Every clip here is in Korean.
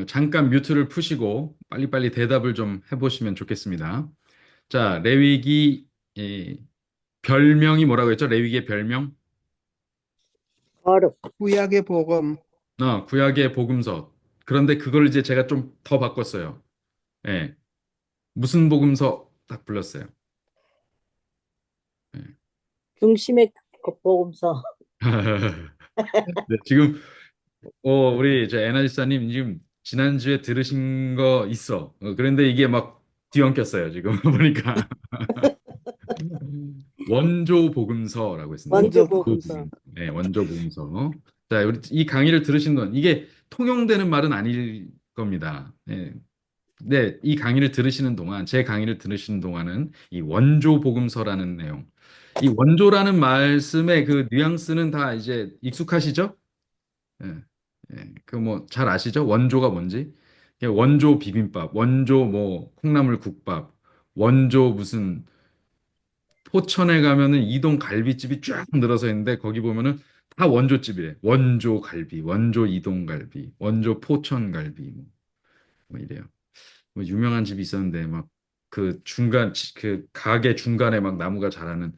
잠깐 뮤트를 푸시고 빨리빨리 대답을 좀 해보시면 좋겠습니다. 자, 레위기 이, 별명이 뭐라고 했죠? 레위기의 별명? 거룩. 구약의 복음. 구약의 복음서. 그런데 그걸 이제 제가 좀 더 바꿨어요. 예, 무슨 복음서 딱 불렀어요. 예. 중심의 복음서. 네, 지금 우리 이제 에나지사님 지금 지난주에 들으신 거 있어. 그런데 이게 막 뒤엉켰어요. 지금 보니까 원조 복음서라고 했습니다. 원조 먼저 원조 복음서. 복음. 네, 원조 복음서. 자, 우리 이 강의를 들으신 분 이게 통용되는 말은 아닐 겁니다. 네. 네, 이 강의를 들으시는 동안, 제 강의를 들으시는 동안은 이 원조 복음서라는 내용, 이 원조라는 말씀의 그 뉘앙스는 다 이제 익숙하시죠? 예, 예, 그 뭐 잘 아시죠? 원조가 뭔지? 원조 비빔밥, 원조 뭐 콩나물 국밥, 원조 무슨 포천에 가면은 이동 갈비집이 쫙 늘어서 있는데 거기 보면은 다 원조집이래. 원조 갈비, 원조 이동 갈비, 원조 포천 갈비 뭐 이래요. 뭐 유명한 집이 있었는데 막 그 중간 그 가게 중간에 막 나무가 자라는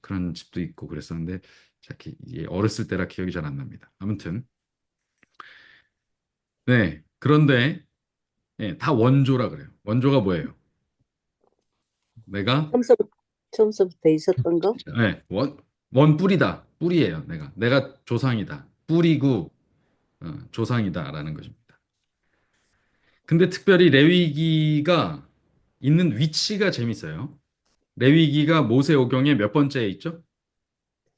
그런 집도 있고 그랬었는데 자기 어렸을 때라 기억이 잘 안 납니다. 아무튼 네 그런데 다 원조라 그래요. 원조가 뭐예요? 내가 처음서부터, 처음서부터 있었던 거? 원 뿌리다. 뿌리예요. 내가 조상이다. 뿌리고 조상이다라는 것입니다. 근데 특별히 레위기가 있는 위치가 재밌어요. 레위기가 모세오경의 몇 번째에 있죠?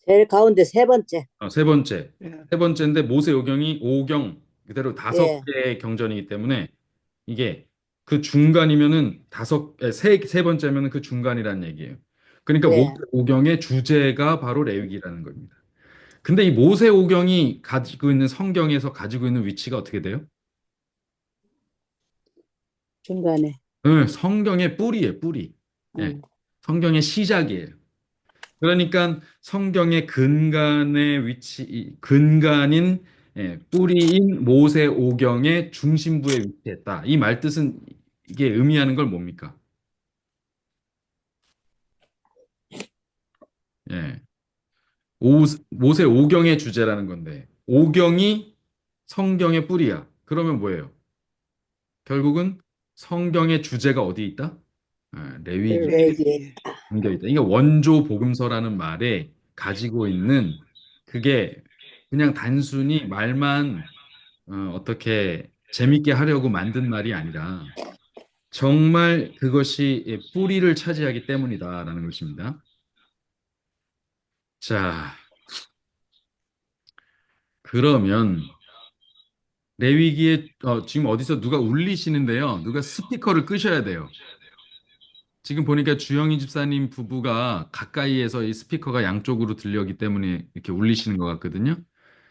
제일 가운데 세 번째. 세 번째. 예. 세 번째인데 모세오경이 오경 그대로 다섯 예, 개의 경전이기 때문에 이게 그 중간이면은 세 번째면은 그 중간이라는 얘기예요. 그러니까 네. 모세오경의 주제가 바로 레위기라는 겁니다. 근데 이 모세오경이 가지고 있는 성경에서 가지고 있는 위치가 어떻게 돼요? 중간에. 네, 성경의 뿌리예요, 뿌리. 예, 음. 성경의 시작이에요. 그러니까 성경의 근간의 근간인 뿌리인 모세오경의 중심부에 위치했다. 이 말뜻은 이게 의미하는 걸 뭡니까? 예, 모세오경의 주제라는 건데 오경이 성경의 뿌리야. 그러면 뭐예요? 결국은 성경의 주제가 어디 있다? 레위기 레위기에 레위기. 있다. 담겨 있다. 이게 원조 복음서라는 말에 가지고 있는 그게 그냥 단순히 말만 어떻게 재밌게 하려고 만든 말이 아니라 정말 그것이 뿌리를 차지하기 때문이다라는 것입니다. 자, 그러면 레위기에 지금 어디서 누가 울리시는데요. 누가 스피커를 끄셔야 돼요. 지금 보니까 주영희 집사님 부부가 가까이에서 이 스피커가 양쪽으로 들려오기 때문에 이렇게 울리시는 것 같거든요.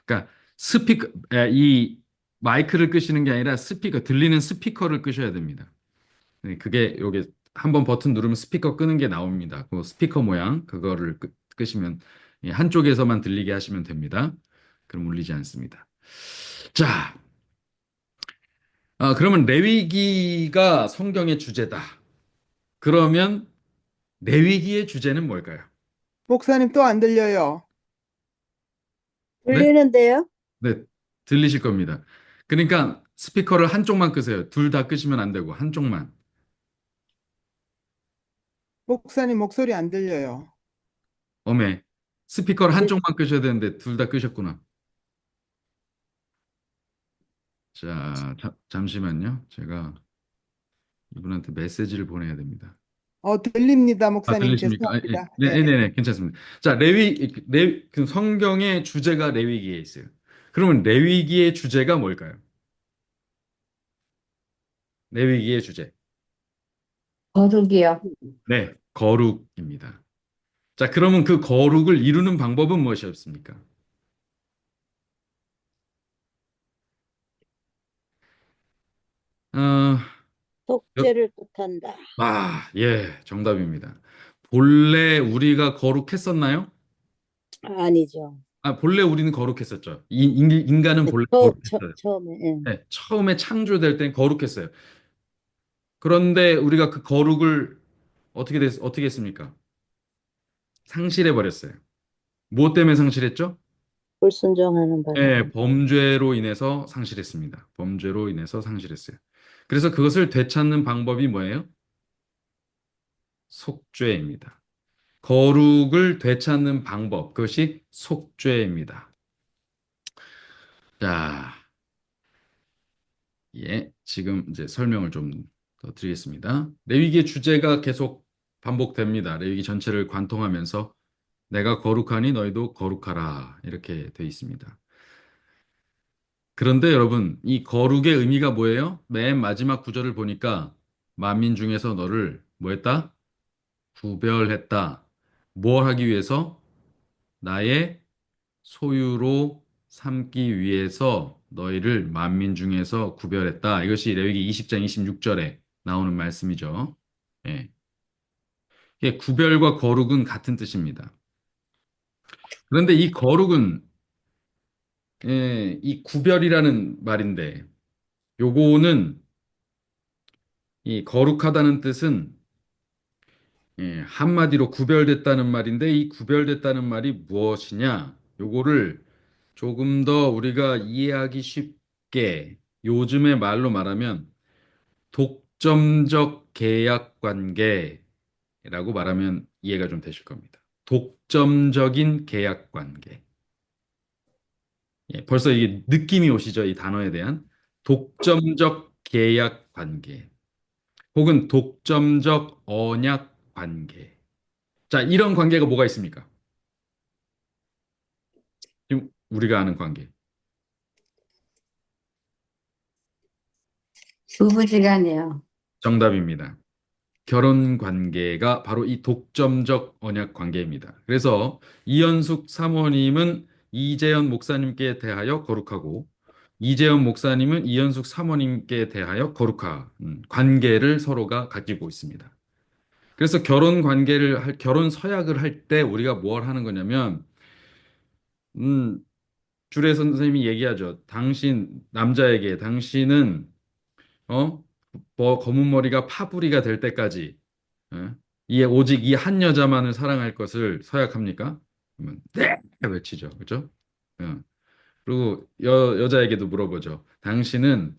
그러니까 이 마이크를 끄시는 게 아니라 들리는 스피커를 끄셔야 됩니다. 네, 그게 요게 한번 버튼 누르면 스피커 끄는 게 나옵니다. 그 스피커 모양 그거를 끄시면 한쪽에서만 들리게 하시면 됩니다. 그럼 울리지 않습니다. 자, 그러면 레위기가 성경의 주제다. 그러면 레위기의 주제는 뭘까요? 목사님 또 안 들려요. 네? 들리는데요? 네, 들리실 겁니다. 그러니까 스피커를 한쪽만 끄세요. 둘 다 끄시면 안 되고 한쪽만. 목사님 목소리 안 들려요. 어메, 스피커를 들- 한쪽만 끄셔야 되는데 둘 다 끄셨구나. 자, 잠시만요. 제가 이분한테 메시지를 보내야 됩니다. 들립니다, 목사님. 들리십니까? 죄송합니다. 네. 네, 괜찮습니다. 자, 그 성경의 주제가 레위기에 있어요. 그러면 레위기의 주제가 뭘까요? 레위기의 주제. 거룩이요. 네, 거룩입니다. 자, 그러면 그 거룩을 이루는 방법은 무엇이었습니까? 어, 속죄를 뜻한다. 예, 정답입니다. 본래 우리가 거룩했었나요? 아니죠. 본래 우리는 거룩했었죠. 인간은 본래 거룩했어요. 처음에, 예. 네, 처음에 창조될 땐 거룩했어요. 그런데 우리가 그 거룩을 어떻게 했습니까? 상실해 버렸어요. 무엇 때문에 상실했죠? 불순종하는 바람. 네, 범죄로 인해서 상실했습니다. 범죄로 인해서 상실했어요. 그래서 그것을 되찾는 방법이 뭐예요? 속죄입니다. 거룩을 되찾는 방법, 그것이 속죄입니다. 자, 예, 지금 이제 설명을 좀 더 드리겠습니다. 레위기의 주제가 계속 반복됩니다. 레위기 전체를 관통하면서 내가 거룩하니 너희도 거룩하라 이렇게 돼 있습니다. 그런데 여러분, 이 거룩의 의미가 뭐예요? 맨 마지막 구절을 보니까 만민 중에서 너를 뭐 했다? 구별했다. 뭘 하기 위해서? 나의 소유로 삼기 위해서 너희를 만민 중에서 구별했다. 이것이 레위기 20장 26절에 나오는 말씀이죠. 예. 이게 구별과 거룩은 같은 뜻입니다. 그런데 이 거룩은 이 구별이라는 말인데 요거는 이 거룩하다는 뜻은 한마디로 구별됐다는 말인데 이 구별됐다는 말이 무엇이냐? 요거를 조금 더 우리가 이해하기 쉽게 요즘의 말로 말하면 독점적 계약 관계라고 말하면 이해가 좀 되실 겁니다. 독점적인 계약 관계. 벌써 이게 느낌이 오시죠? 이 단어에 대한 독점적 계약 관계 혹은 독점적 언약 관계. 자, 이런 관계가 뭐가 있습니까? 지금 우리가 아는 관계. 부부지간이요. 정답입니다. 결혼 관계가 바로 이 독점적 언약 관계입니다. 그래서 이현숙 사모님은 이재현 목사님께 대하여 거룩하고 이재현 목사님은 이현숙 사모님께 대하여 거룩한 관계를 서로가 가지고 있습니다. 그래서 결혼 서약을 할 때 우리가 뭘 하는 거냐면 음, 주례 선생님이 얘기하죠. 당신은 검은 머리가 파뿌리가 될 때까지 오직 이 한 여자만을 사랑할 것을 서약합니까? 그러면 네! 외치죠. 그죠? 어. 그리고 여자에게도 물어보죠. 당신은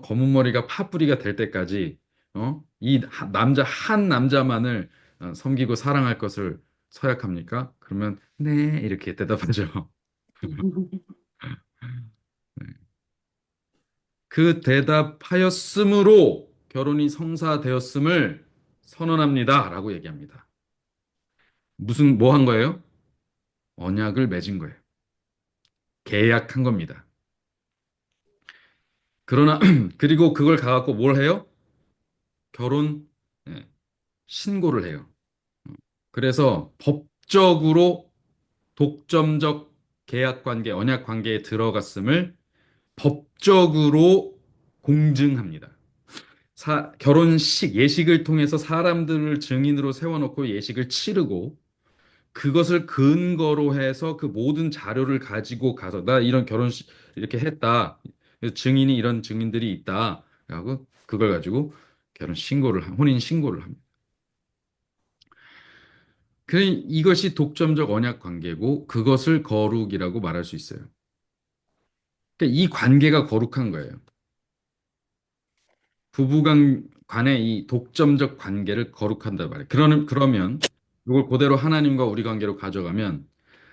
검은 머리가 파뿌리가 될 때까지 한 남자만을 섬기고 사랑할 것을 서약합니까? 그러면 네, 이렇게 대답하죠. 그 대답하였으므로 결혼이 성사되었음을 선언합니다라고 얘기합니다. 뭐 한 거예요? 언약을 맺은 거예요. 계약한 겁니다. 그러나 그리고 그걸 가갖고 뭘 해요? 결혼 예, 신고를 해요. 그래서 법적으로 독점적 계약 관계, 언약 관계에 들어갔음을 법적으로 공증합니다. 결혼식 예식을 통해서 사람들을 증인으로 세워놓고 예식을 치르고 그것을 근거로 해서 그 모든 자료를 가지고 가서 나 이런 결혼식 이렇게 했다. 증인이 이런 증인들이 있다. 하고 그걸 가지고 혼인 신고를 합니다. 이것이 독점적 언약 관계고 그것을 거룩이라고 말할 수 있어요. 그러니까 이 관계가 거룩한 거예요. 간의 이 독점적 관계를 거룩한다 말이에요. 그러면 이걸 그대로 하나님과 우리 관계로 가져가면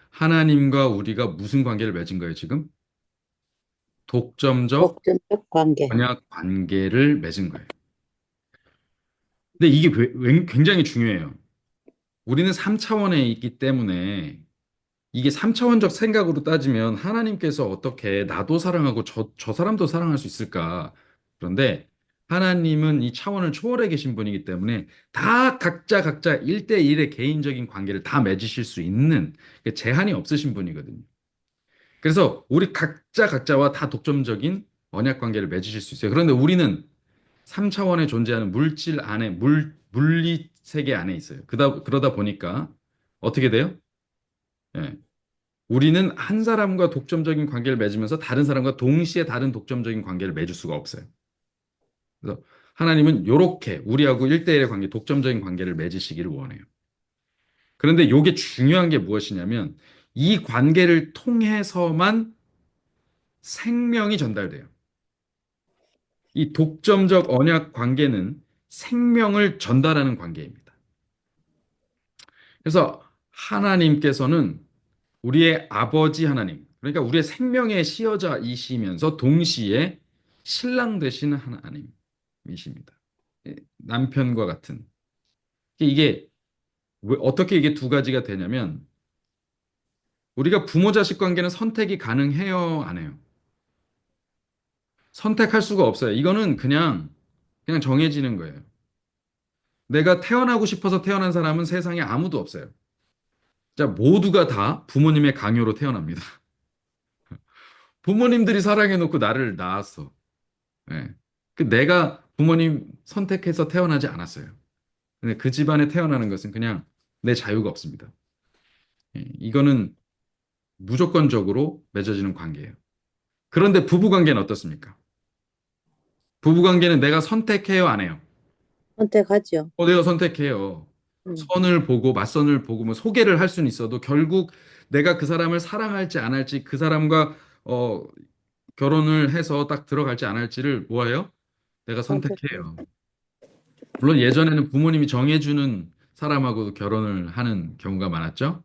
하나님과 우리가 무슨 관계를 맺은 거예요, 지금? 독점적 독점적 관계. 언약 관계를 맺은 거예요. 근데 이게 굉장히 중요해요. 우리는 3차원에 있기 때문에 이게 3차원적 생각으로 따지면 하나님께서 어떻게 나도 사랑하고 저 사람도 사랑할 수 있을까? 그런데 하나님은 이 차원을 초월해 계신 분이기 때문에 다 각자 1대1의 개인적인 관계를 다 맺으실 수 있는 제한이 없으신 분이거든요. 그래서 우리 각자와 다 독점적인 언약 관계를 맺으실 수 있어요. 그런데 우리는 3차원에 존재하는 물질 안에, 물리 세계 안에 있어요. 그러다 보니까 어떻게 돼요? 예. 우리는 한 사람과 독점적인 관계를 맺으면서 다른 사람과 동시에 다른 독점적인 관계를 맺을 수가 없어요. 그래서 하나님은 요렇게 우리하고 1대1의 관계, 독점적인 관계를 맺으시기를 원해요. 그런데 이게 중요한 게 무엇이냐면 이 관계를 통해서만 생명이 전달돼요. 이 독점적 언약 관계는 생명을 전달하는 관계입니다. 그래서 하나님께서는 우리의 아버지 하나님, 그러니까 우리의 생명의 시여자이시면서 동시에 신랑 되시는 하나님이십니다. 예, 남편과 같은. 이게 어떻게 이게 두 가지가 되냐면 우리가 부모 자식 관계는 선택이 가능해요, 안 해요? 선택할 수가 없어요. 이거는 그냥 정해지는 거예요. 내가 태어나고 싶어서 태어난 사람은 세상에 아무도 없어요. 자, 모두가 다 부모님의 강요로 태어납니다. 부모님들이 사랑해놓고 나를 낳았어. 예. 내가 부모님 선택해서 태어나지 않았어요. 근데 그 집안에 태어나는 것은 그냥 내 자유가 없습니다. 예. 이거는 무조건적으로 맺어지는 관계예요. 그런데 부부 관계는 어떻습니까? 부부 관계는 내가 선택해요, 안 해요? 선택하죠. 내가 선택해요. 음, 선을 보고 맞선을 보고 뭐 소개를 할 수는 있어도 결국 내가 그 사람을 사랑할지 안 할지 그 사람과 어, 결혼을 해서 딱 들어갈지 안 할지를 뭐예요? 내가 선택해. 선택해요. 물론 예전에는 부모님이 정해주는 사람하고도 결혼을 하는 경우가 많았죠.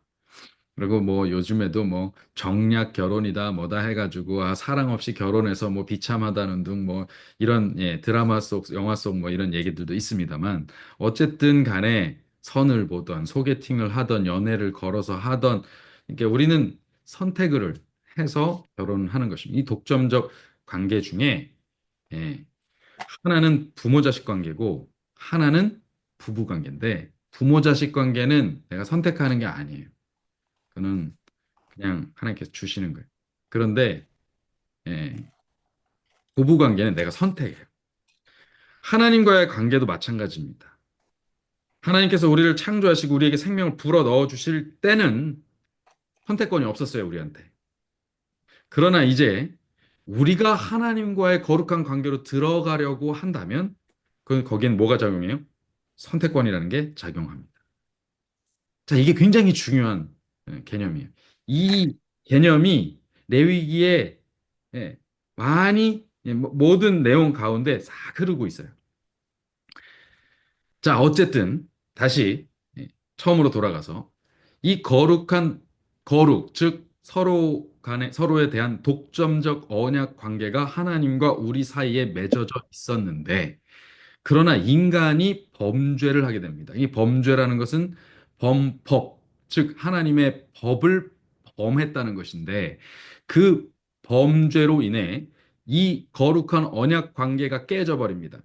그리고 뭐 요즘에도 뭐 정략 결혼이다 뭐다 해가지고 사랑 없이 결혼해서 뭐 비참하다는 등 뭐 이런 드라마 속 영화 속 뭐 이런 얘기들도 있습니다만 어쨌든 간에 선을 보던 소개팅을 하던 연애를 걸어서 하던 이게 우리는 선택을 해서 결혼하는 것입니다. 이 독점적 관계 중에 예, 하나는 부모 자식 관계고 하나는 부부 관계인데 부모 자식 관계는 내가 선택하는 게 아니에요. 그는 그냥 하나님께서 주시는 거예요. 그런데 예, 부부 관계는 내가 선택해요. 하나님과의 관계도 마찬가지입니다. 하나님께서 우리를 창조하시고 우리에게 생명을 불어 넣어 주실 때는 선택권이 없었어요, 우리한테. 그러나 이제 우리가 하나님과의 거룩한 관계로 들어가려고 한다면 거기엔 뭐가 작용해요? 선택권이라는 게 작용합니다. 자, 이게 굉장히 중요한 개념이에요. 이 개념이 레위기에 예, 많이 모든 내용 가운데 싹 흐르고 있어요. 자, 어쨌든 다시 처음으로 돌아가서 이 거룩한 거룩, 즉 서로에 대한 독점적 언약 관계가 하나님과 우리 사이에 맺어져 있었는데 그러나 인간이 범죄를 하게 됩니다. 이 범죄라는 것은 범법, 즉 하나님의 법을 범했다는 것인데 그 범죄로 인해 이 거룩한 언약 관계가 깨져 버립니다.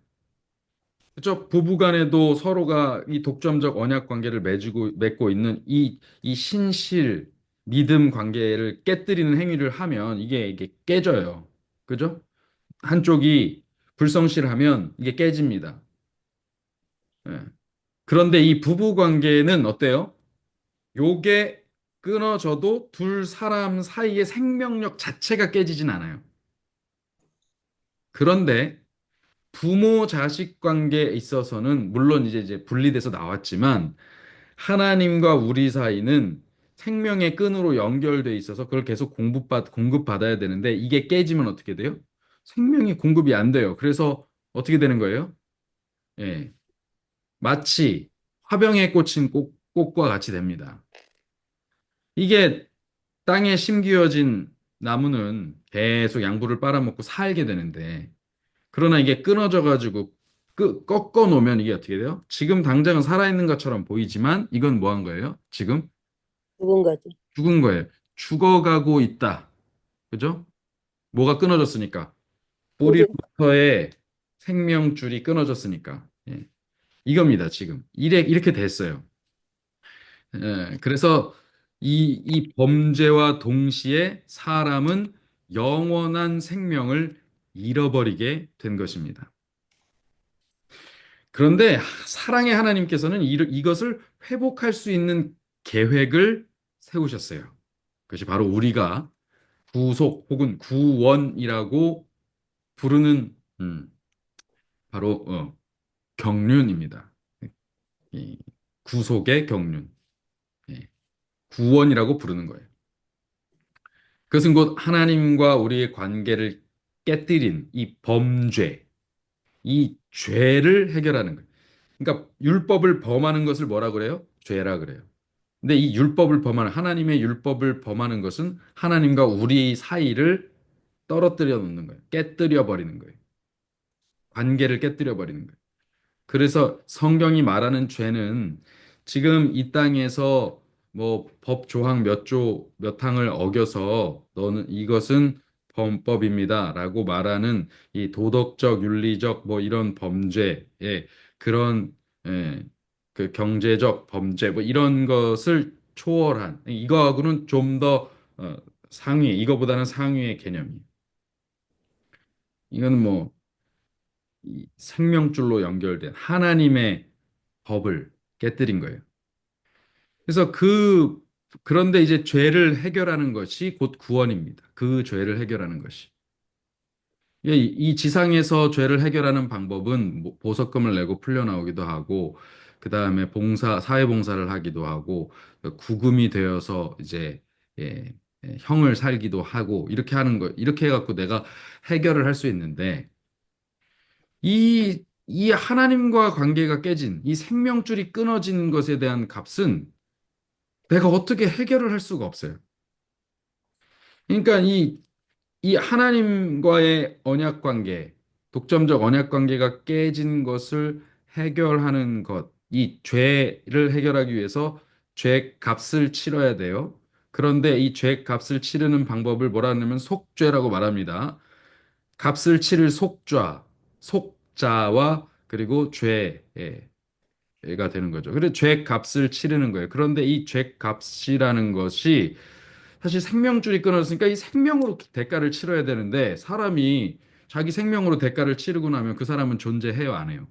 그렇죠? 부부간에도 서로가 이 독점적 언약 관계를 맺고 있는 이 신실 믿음 관계를 깨뜨리는 행위를 하면 이게 깨져요. 그죠? 한쪽이 불성실하면 이게 깨집니다. 예. 그런데 이 부부 관계는 어때요? 요게 끊어져도 둘 사람 사이의 생명력 자체가 깨지진 않아요. 그런데 부모 자식 관계에 있어서는 물론 이제 분리돼서 나왔지만 하나님과 우리 사이는 생명의 끈으로 연결돼 있어서 그걸 계속 공급받아야 되는데 이게 깨지면 어떻게 돼요? 생명이 공급이 안 돼요. 그래서 어떻게 되는 거예요? 예. 마치 화병에 꽂힌 꽃과 같이 됩니다. 이게 땅에 심기어진 나무는 계속 양분을 빨아먹고 살게 되는데, 그러나 이게 끊어져 가지고 꺾어 놓으면 이게 어떻게 돼요? 지금 당장은 살아있는 것처럼 보이지만 이건 뭐 한 거예요? 지금 죽은 거지. 죽은 거예요. 죽어가고 있다. 그죠? 뭐가 끊어졌으니까. 우리 뿌리부터의 생명줄이 끊어졌으니까. 예. 이겁니다, 지금. 이렇게 됐어요. 그래서 이 범죄와 동시에 사람은 영원한 생명을 잃어버리게 된 것입니다. 그런데 사랑의 하나님께서는 이것을 회복할 수 있는 계획을 세우셨어요. 그것이 바로 우리가 구속 혹은 구원이라고 부르는 바로 경륜입니다. 이 구속의 경륜, 예, 구원이라고 부르는 거예요. 그것은 곧 하나님과 우리의 관계를 깨뜨린 이 범죄, 이 죄를 해결하는 거예요. 그러니까 율법을 범하는 것을 뭐라 그래요? 죄라 그래요. 근데 이 율법을 범하는 하나님의 율법을 범하는 것은 하나님과 우리 사이를 떨어뜨려 놓는 거예요. 깨뜨려 버리는 거예요. 관계를 깨뜨려 버리는 거예요. 그래서 성경이 말하는 죄는 지금 이 땅에서 뭐 법 조항 몇 항을 어겨서 너는 이것은 범법입니다라고 말하는 이 도덕적, 윤리적 뭐 이런 범죄의 그런 예, 그 경제적 범죄 뭐 이런 것을 초월한 이거하고는 좀 더 상위, 이거보다는 상위의 개념이에요. 이건 뭐 이 생명줄로 연결된 하나님의 법을 깨뜨린 거예요. 그래서 그런데 이제 죄를 해결하는 것이 곧 구원입니다. 그 죄를 해결하는 것이. 이 지상에서 죄를 해결하는 방법은 뭐 보석금을 내고 풀려나오기도 하고, 그 다음에 사회봉사를 하기도 하고, 구금이 되어서 이제, 예, 형을 살기도 하고, 이렇게 하는 거, 이렇게 해갖고 내가 해결을 할 수 있는데, 이 하나님과 관계가 깨진, 이 생명줄이 끊어진 것에 대한 값은 내가 어떻게 해결을 할 수가 없어요. 그러니까 이 하나님과의 언약 관계, 독점적 언약 관계가 깨진 것을 해결하는 것, 이 죄를 해결하기 위해서 죄 값을 치러야 돼요. 그런데 이 죄 값을 치르는 방법을 뭐라 하냐면 속죄라고 말합니다. 값을 치를 속자와 그리고 죄가 되는 거죠. 그래서 죄 값을 치르는 거예요. 그런데 이 죄 값이라는 것이 사실 생명줄이 끊어졌으니까 이 생명으로 대가를 치러야 되는데 사람이 자기 생명으로 대가를 치르고 나면 그 사람은 존재해요, 안 해요?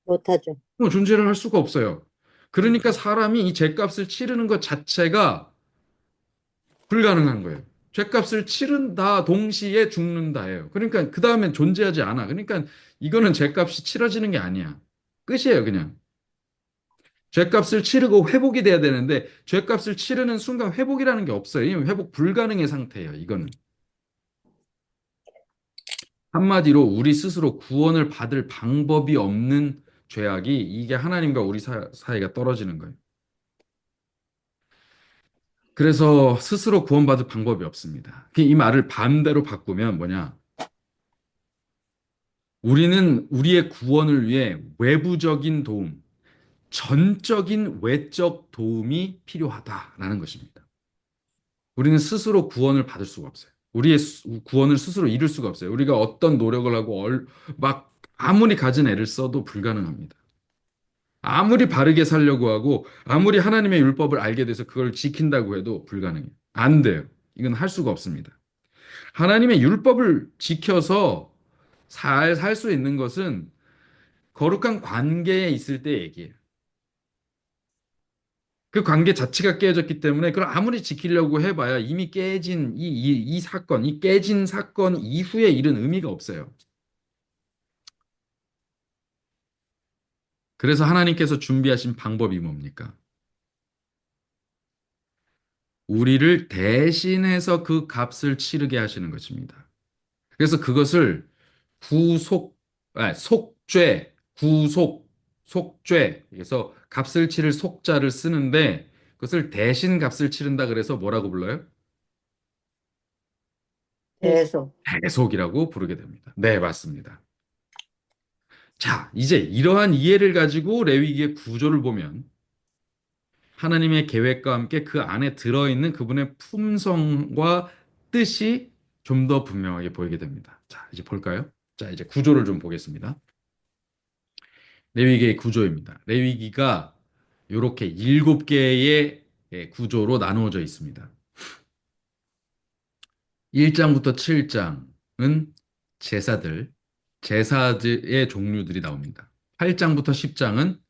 못하죠. 존재를 할 수가 없어요. 그러니까 사람이 이 죄값을 치르는 것 자체가 불가능한 거예요. 죄값을 치른다 동시에 죽는다예요. 그러니까 그 다음엔 존재하지 않아. 그러니까 이거는 죄값이 치러지는 게 아니야. 끝이에요, 그냥. 죄값을 치르고 회복이 돼야 되는데 죄값을 치르는 순간 회복이라는 게 없어요. 이건 회복 불가능의 상태예요, 이거는. 한마디로 우리 스스로 구원을 받을 방법이 없는 죄악이 이게 하나님과 우리 사이가 떨어지는 거예요. 그래서 스스로 구원받을 방법이 없습니다. 이 말을 반대로 바꾸면 뭐냐? 우리는 우리의 구원을 위해 외부적인 도움, 전적인 외적 도움이 필요하다라는 것입니다. 우리는 스스로 구원을 받을 수가 없어요. 우리의 구원을 스스로 이룰 수가 없어요. 우리가 어떤 노력을 하고 막 아무리 가진 애를 써도 불가능합니다. 아무리 바르게 살려고 하고 아무리 하나님의 율법을 알게 돼서 그걸 지킨다고 해도 불가능해요. 안 돼요. 이건 할 수가 없습니다. 하나님의 율법을 지켜서 잘 살 수 있는 것은 거룩한 관계에 있을 때 얘기예요. 그 관계 자체가 깨졌기 때문에 그걸 아무리 지키려고 해봐야 이미 깨진 이 사건, 이 깨진 사건 이후에 일은 의미가 없어요. 그래서 하나님께서 준비하신 방법이 뭡니까? 우리를 대신해서 그 값을 치르게 하시는 것입니다. 그래서 그것을 속죄, 속죄. 그래서 값을 치를 속자를 쓰는데 그것을 대신 값을 치른다 그래서 뭐라고 불러요? 계속. 대속이라고 부르게 됩니다. 네, 맞습니다. 자, 이제 이러한 이해를 가지고 레위기의 구조를 보면 하나님의 계획과 함께 그 안에 들어있는 그분의 품성과 뜻이 좀 더 분명하게 보이게 됩니다. 자, 이제 볼까요? 자, 이제 구조를 좀 보겠습니다. 레위기의 구조입니다. 레위기가 이렇게 7개의 구조로 나누어져 있습니다. 1장부터 7장은 제사들의 종류들이 나옵니다. 8장부터 10장은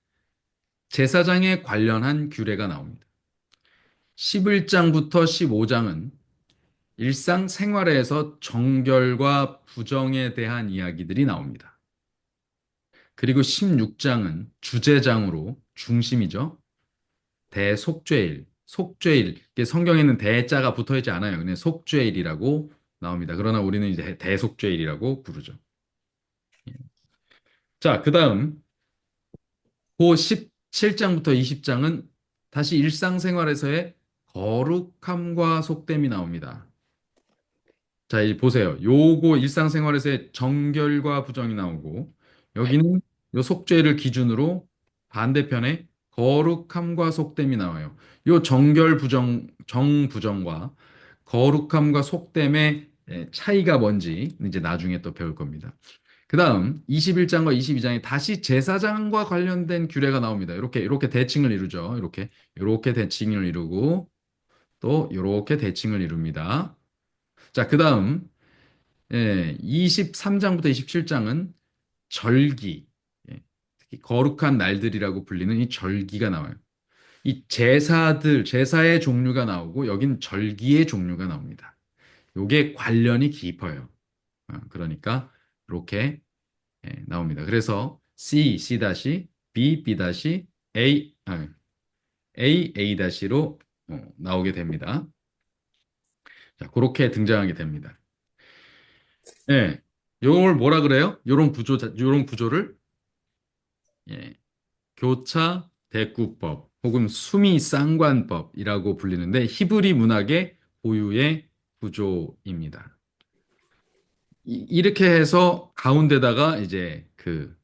제사장에 관련한 규례가 나옵니다. 11장부터 15장은 일상생활에서 정결과 부정에 대한 이야기들이 나옵니다. 그리고 16장은 주제장으로 중심이죠. 대속죄일, 속죄일. 이게 성경에는 대자가 붙어 있지 않아요. 그냥 속죄일이라고 나옵니다. 그러나 우리는 이제 대속죄일이라고 부르죠. 자, 그다음 그 17장부터 20장은 다시 일상생활에서의 거룩함과 속됨이 나옵니다. 자, 이 보세요. 요거 일상생활에서의 정결과 부정이 나오고 여기는 요 속죄를 기준으로 반대편에 거룩함과 속됨이 나와요. 요 정결 부정 정부정과 거룩함과 속됨의 차이가 뭔지 이제 나중에 또 배울 겁니다. 그다음 21장과 22장에 다시 제사장과 관련된 규례가 나옵니다. 이렇게 대칭을 이루죠. 이렇게 대칭을 이루고 또 이렇게 대칭을 이룹니다. 자, 그다음 23장부터 27장은 절기, 특히 거룩한 날들이라고 불리는 이 절기가 나와요. 이 제사의 종류가 나오고 여긴 절기의 종류가 나옵니다. 요게 관련이 깊어요. 그러니까 이렇게 나옵니다. 그래서 C, B, B-, A, A-로 나오게 됩니다. 자, 그렇게 등장하게 됩니다. 예. 요걸 뭐라 그래요? 요런 구조를 예, 교차 대구법 혹은 수미 쌍관법이라고 불리는데 히브리 문학의 고유의 구조입니다. 이렇게 해서 가운데다가 이제 그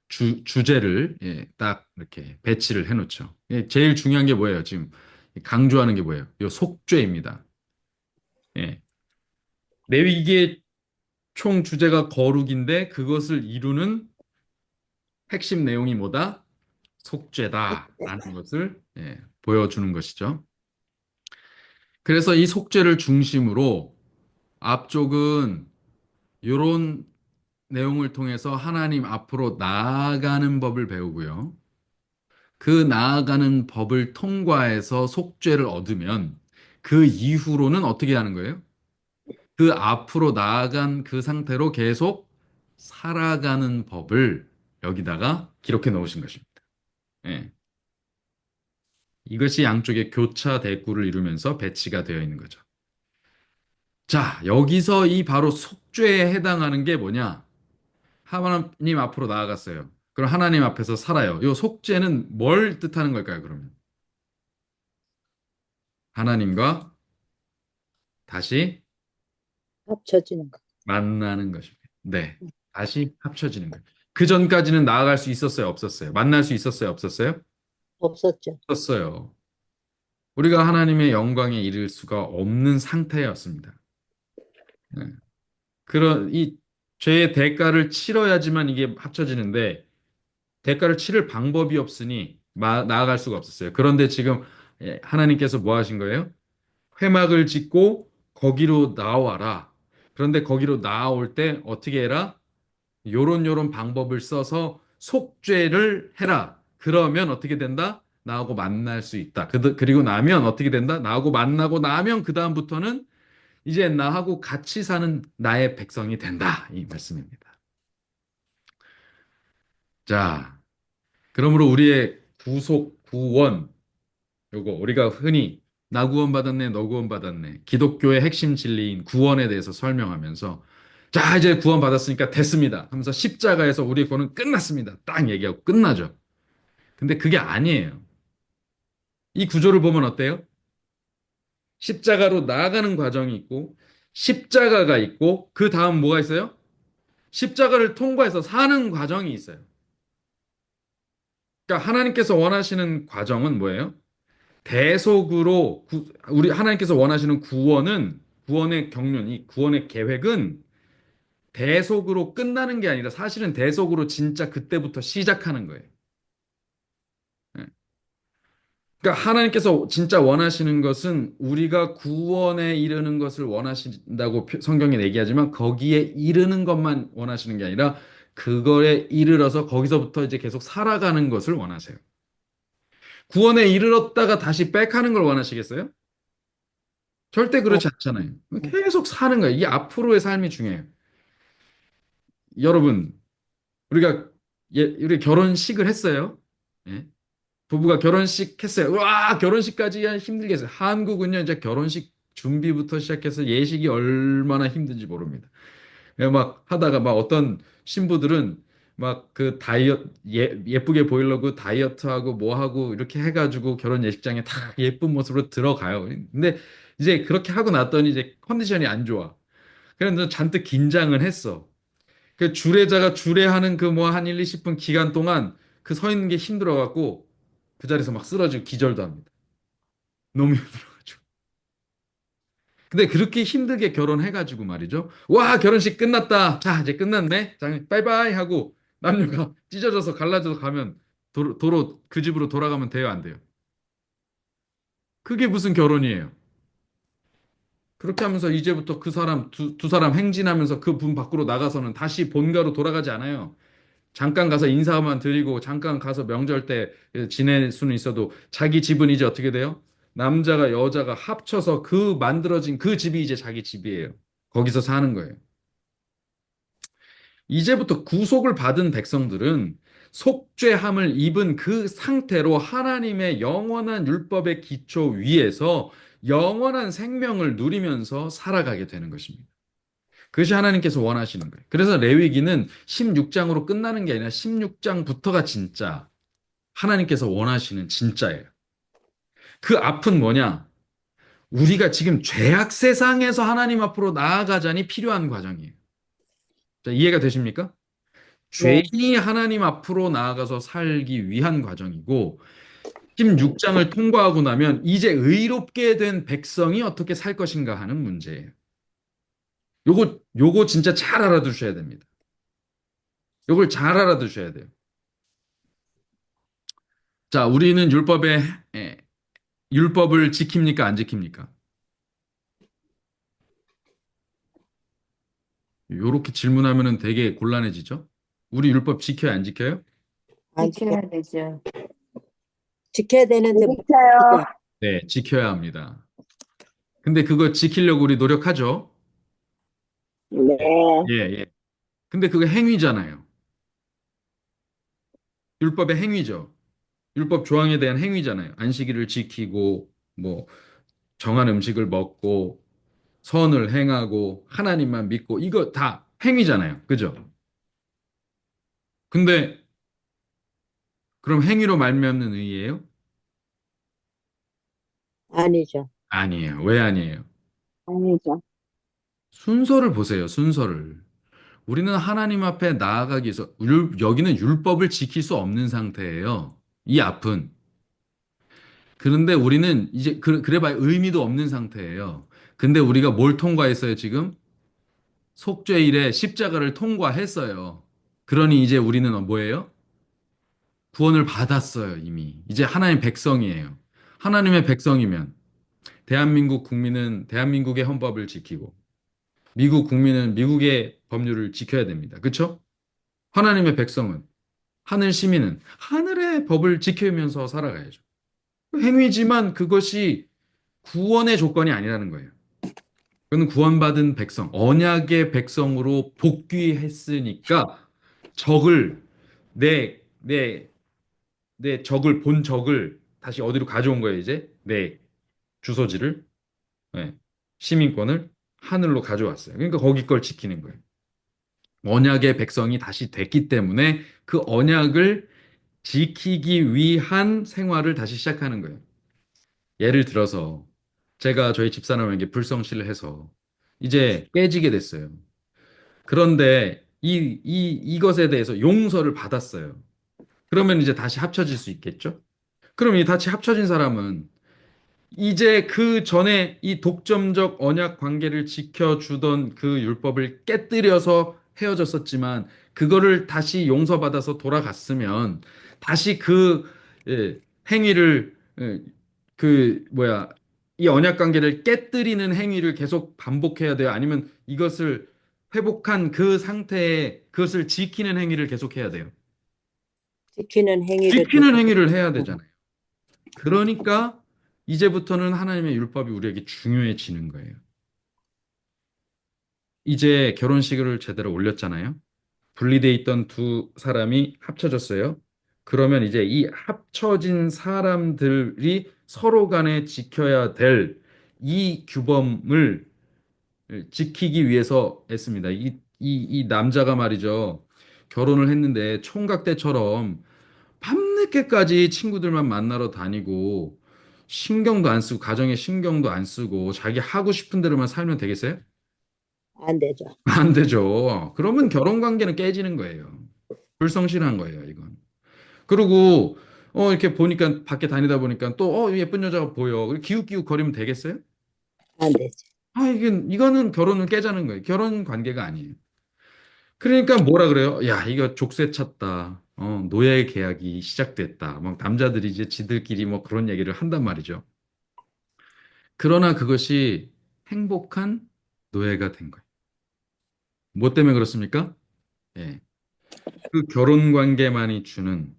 주제를 딱 이렇게 배치를 해놓죠. 제일 중요한 게 뭐예요? 지금 강조하는 게 뭐예요? 요 속죄입니다. 예. 레위기의 총 주제가 거룩인데 그것을 이루는 핵심 내용이 뭐다? 속죄다라는 것을 보여주는 것이죠. 그래서 이 속죄를 중심으로 앞쪽은 이런 내용을 통해서 하나님 앞으로 나아가는 법을 배우고요. 그 나아가는 법을 통과해서 속죄를 얻으면 그 이후로는 어떻게 하는 거예요? 그 앞으로 나아간 그 상태로 계속 살아가는 법을 여기다가 기록해 놓으신 것입니다. 예. 이것이 양쪽의 교차 대꾸를 이루면서 배치가 되어 있는 거죠. 자, 여기서 이 바로 속죄에 해당하는 게 뭐냐? 하나님 앞으로 나아갔어요. 그럼 하나님 앞에서 살아요. 이 속죄는 뭘 뜻하는 걸까요, 그러면? 하나님과 다시 합쳐지는 거. 만나는 것입니다. 네. 다시 합쳐지는 거예요. 그 전까지는 나아갈 수 있었어요, 없었어요? 만날 수 있었어요, 없었어요? 없었죠. 없었어요. 우리가 하나님의 영광에 이를 수가 없는 상태였습니다. 네. 그런 이 죄의 대가를 치러야지만 이게 합쳐지는데 대가를 치를 방법이 없으니 나아갈 수가 없었어요. 그런데 지금 하나님께서 뭐 하신 거예요? 회막을 짓고 거기로 나와라. 그런데 거기로 나올 때 어떻게 해라? 요런 방법을 써서 속죄를 해라. 그러면 어떻게 된다? 나하고 만날 수 있다. 그리고 나면 어떻게 된다? 나하고 만나고 나면 그다음부터는 이제 나하고 같이 사는 나의 백성이 된다. 이 말씀입니다. 자, 그러므로 우리의 구속, 구원, 요거 우리가 흔히 나 구원받았네, 너 구원받았네. 기독교의 핵심 진리인 구원에 대해서 설명하면서 자, 이제 구원받았으니까 됐습니다. 하면서 십자가에서 우리의 구원은 끝났습니다. 딱 얘기하고 끝나죠. 근데 그게 아니에요. 이 구조를 보면 어때요? 십자가로 나아가는 과정이 있고 십자가가 있고 그 다음 뭐가 있어요? 십자가를 통과해서 사는 과정이 있어요. 그러니까 하나님께서 원하시는 과정은 뭐예요? 대속으로 우리 하나님께서 원하시는 구원의 경륜, 이 구원의 계획은 대속으로 끝나는 게 아니라 사실은 대속으로 진짜 그때부터 시작하는 거예요. 예. 그러니까 하나님께서 진짜 원하시는 것은 우리가 구원에 이르는 것을 원하신다고 성경에 얘기하지만 거기에 이르는 것만 원하시는 게 아니라 그거에 이르러서 거기서부터 이제 계속 살아가는 것을 원하세요. 구원에 이르렀다가 다시 백하는 걸 원하시겠어요? 절대 아, 그렇지 않잖아요. 계속 사는 거예요. 이게 앞으로의 삶이 중요해요. 여러분, 우리가 우리 결혼식을 했어요. 예? 부부가 결혼식 했어요. 와, 결혼식까지 힘들겠어요. 한국은요, 이제 결혼식 준비부터 시작해서 예식이 얼마나 힘든지 모릅니다. 막 하다가 막 어떤 신부들은 막 그 예쁘게 보이려고 다이어트하고 뭐 하고 이렇게 해가지고 결혼 예식장에 다 예쁜 모습으로 들어가요. 근데 이제 그렇게 하고 났더니 이제 컨디션이 안 좋아. 그래서 잔뜩 긴장을 했어. 그 주례자가 주례하는 그 뭐 한 1, 20분 기간 동안 그 서 있는 게 힘들어갖고 그 자리에서 막 쓰러지고 기절도 합니다. 너무 힘들어가지고. 근데 그렇게 힘들게 결혼해가지고 말이죠. 와, 결혼식 끝났다. 자, 이제 끝났네. 자, 빠이빠이 하고 남녀가 찢어져서 갈라져서 가면 도로 그 집으로 돌아가면 돼요, 안 돼요? 그게 무슨 결혼이에요? 그렇게 하면서 이제부터 그 사람 두 사람 행진하면서 그 분 밖으로 나가서는 다시 본가로 돌아가지 않아요. 잠깐 가서 인사만 드리고 잠깐 가서 명절 때 지낼 수는 있어도 자기 집은 이제 어떻게 돼요? 남자가 여자가 합쳐서 그 만들어진 그 집이 이제 자기 집이에요. 거기서 사는 거예요. 이제부터 구속을 받은 백성들은 속죄함을 입은 그 상태로 하나님의 영원한 율법의 기초 위에서 영원한 생명을 누리면서 살아가게 되는 것입니다. 그것이 하나님께서 원하시는 거예요. 그래서 레위기는 16장으로 끝나는 게 아니라 16장부터가 진짜 하나님께서 원하시는 진짜예요. 그 앞은 뭐냐? 우리가 지금 죄악 세상에서 하나님 앞으로 나아가자니 필요한 과정이에요. 자, 이해가 되십니까? 네. 죄인이 하나님 앞으로 나아가서 살기 위한 과정이고, 16장을 통과하고 나면 이제 의롭게 된 백성이 어떻게 살 것인가 하는 문제예요. 요거 진짜 잘 알아두셔야 됩니다. 요걸 잘 알아두셔야 돼요. 자, 우리는 율법을 지킵니까? 안 지킵니까? 요렇게 질문하면은 되게 곤란해지죠? 우리 율법 지켜요, 안 지켜요? 안 지켜야 되죠. 지켜야 되는데 못 지켜요. 지켜. 네, 지켜야 합니다. 근데 그거 지키려고 우리 노력하죠? 네. 예, 예. 근데 그거 행위잖아요. 율법의 행위죠. 율법 조항에 대한 행위잖아요. 안식일을 지키고, 뭐, 정한 음식을 먹고, 선을 행하고, 하나님만 믿고, 이거 다 행위잖아요. 그죠? 근데, 그럼 행위로 말미암는 의예요? 아니죠. 아니에요. 왜 아니에요? 아니죠. 순서를 보세요, 순서를. 우리는 하나님 앞에 나아가기 위해서, 여기는 율법을 지킬 수 없는 상태예요. 이 앞은. 그런데 우리는 이제, 그래봐야 의미도 없는 상태예요. 근데 우리가 뭘 통과했어요, 지금? 속죄일에 십자가를 통과했어요. 그러니 이제 우리는 뭐예요? 구원을 받았어요, 이미. 이제 하나님의 백성이에요. 하나님의 백성이면 대한민국 국민은 대한민국의 헌법을 지키고 미국 국민은 미국의 법률을 지켜야 됩니다. 그렇죠? 하나님의 백성은 하늘 시민은 하늘의 법을 지키면서 살아가야죠. 행위지만 그것이 구원의 조건이 아니라는 거예요. 그건 구원받은 백성, 언약의 백성으로 복귀했으니까 적을 내, 내, 내 적을 본 적을 다시 어디로 가져온 거예요, 이제? 내 주소지를, 네, 시민권을 하늘로 가져왔어요. 그러니까 거기 걸 지키는 거예요. 언약의 백성이 다시 됐기 때문에 그 언약을 지키기 위한 생활을 다시 시작하는 거예요. 예를 들어서 제가 저희 집사람에게 불성실을 해서 이제 깨지게 됐어요. 그런데 이것에 대해서 용서를 받았어요. 그러면 이제 다시 합쳐질 수 있겠죠? 그럼 이 다시 합쳐진 사람은 이제 그 전에 이 독점적 언약 관계를 지켜주던 그 율법을 깨뜨려서 헤어졌었지만 그거를 다시 용서받아서 돌아갔으면 다시 행위를 이 언약 관계를 깨뜨리는 행위를 계속 반복해야 돼요? 아니면 이것을 회복한 그 상태에 그것을 지키는 행위를 계속해야 돼요? 지키는 행위를 지키는 계속. 행위를 해야 되잖아요. 그러니까 이제부터는 하나님의 율법이 우리에게 중요해지는 거예요. 이제 결혼식을 제대로 올렸잖아요. 분리돼 있던 두 사람이 합쳐졌어요. 그러면 이제 이 합쳐진 사람들이 서로 간에 지켜야 될 이 규범을 지키기 위해서 했습니다. 이 남자가 말이죠. 결혼을 했는데 총각 때처럼 밤늦게까지 친구들만 만나러 다니고 신경도 안 쓰고 가정에 신경도 안 쓰고 자기 하고 싶은 대로만 살면 되겠어요? 안 되죠. 안 되죠. 그러면 결혼 관계는 깨지는 거예요. 불성실한 거예요, 이건. 그리고 이렇게 보니까 밖에 다니다 보니까 또 예쁜 여자가 보여. 기웃기웃 거리면 되겠어요? 안 되죠. 이거는 결혼을 깨자는 거예요. 결혼 관계가 아니에요. 그러니까 뭐라 그래요? 야, 이거 족쇄 찼다. 노예 계약이 시작됐다. 막 남자들이 이제 지들끼리 뭐 그런 얘기를 한단 말이죠. 그러나 그것이 행복한 노예가 된 거예요. 뭐 때문에 그렇습니까? 예. 그 결혼 관계만이 주는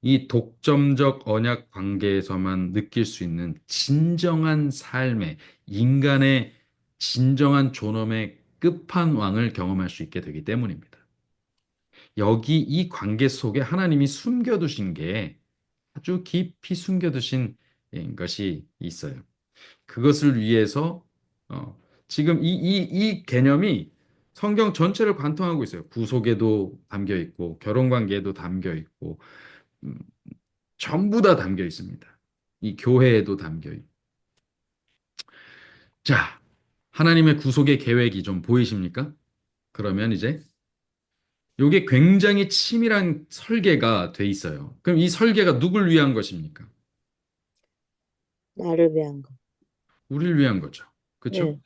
이 독점적 언약 관계에서만 느낄 수 있는 진정한 삶의 인간의 진정한 존엄의 끝판왕을 경험할 수 있게 되기 때문입니다. 여기 이 관계 속에 하나님이 숨겨두신 게 아주 깊이 숨겨두신 것이 있어요. 그것을 위해서 지금 이 개념이 성경 전체를 관통하고 있어요. 구속에도 담겨 있고 결혼 관계에도 담겨 있고 음, 전부 다 담겨 있습니다. 이 교회에도 담겨 있고. 자, 하나님의 구속의 계획이 좀 보이십니까? 그러면 이제 이게 굉장히 치밀한 설계가 돼 있어요. 그럼 이 설계가 누굴 위한 것입니까? 나를 위한 거. 우리를 위한 거죠. 그렇죠? 예.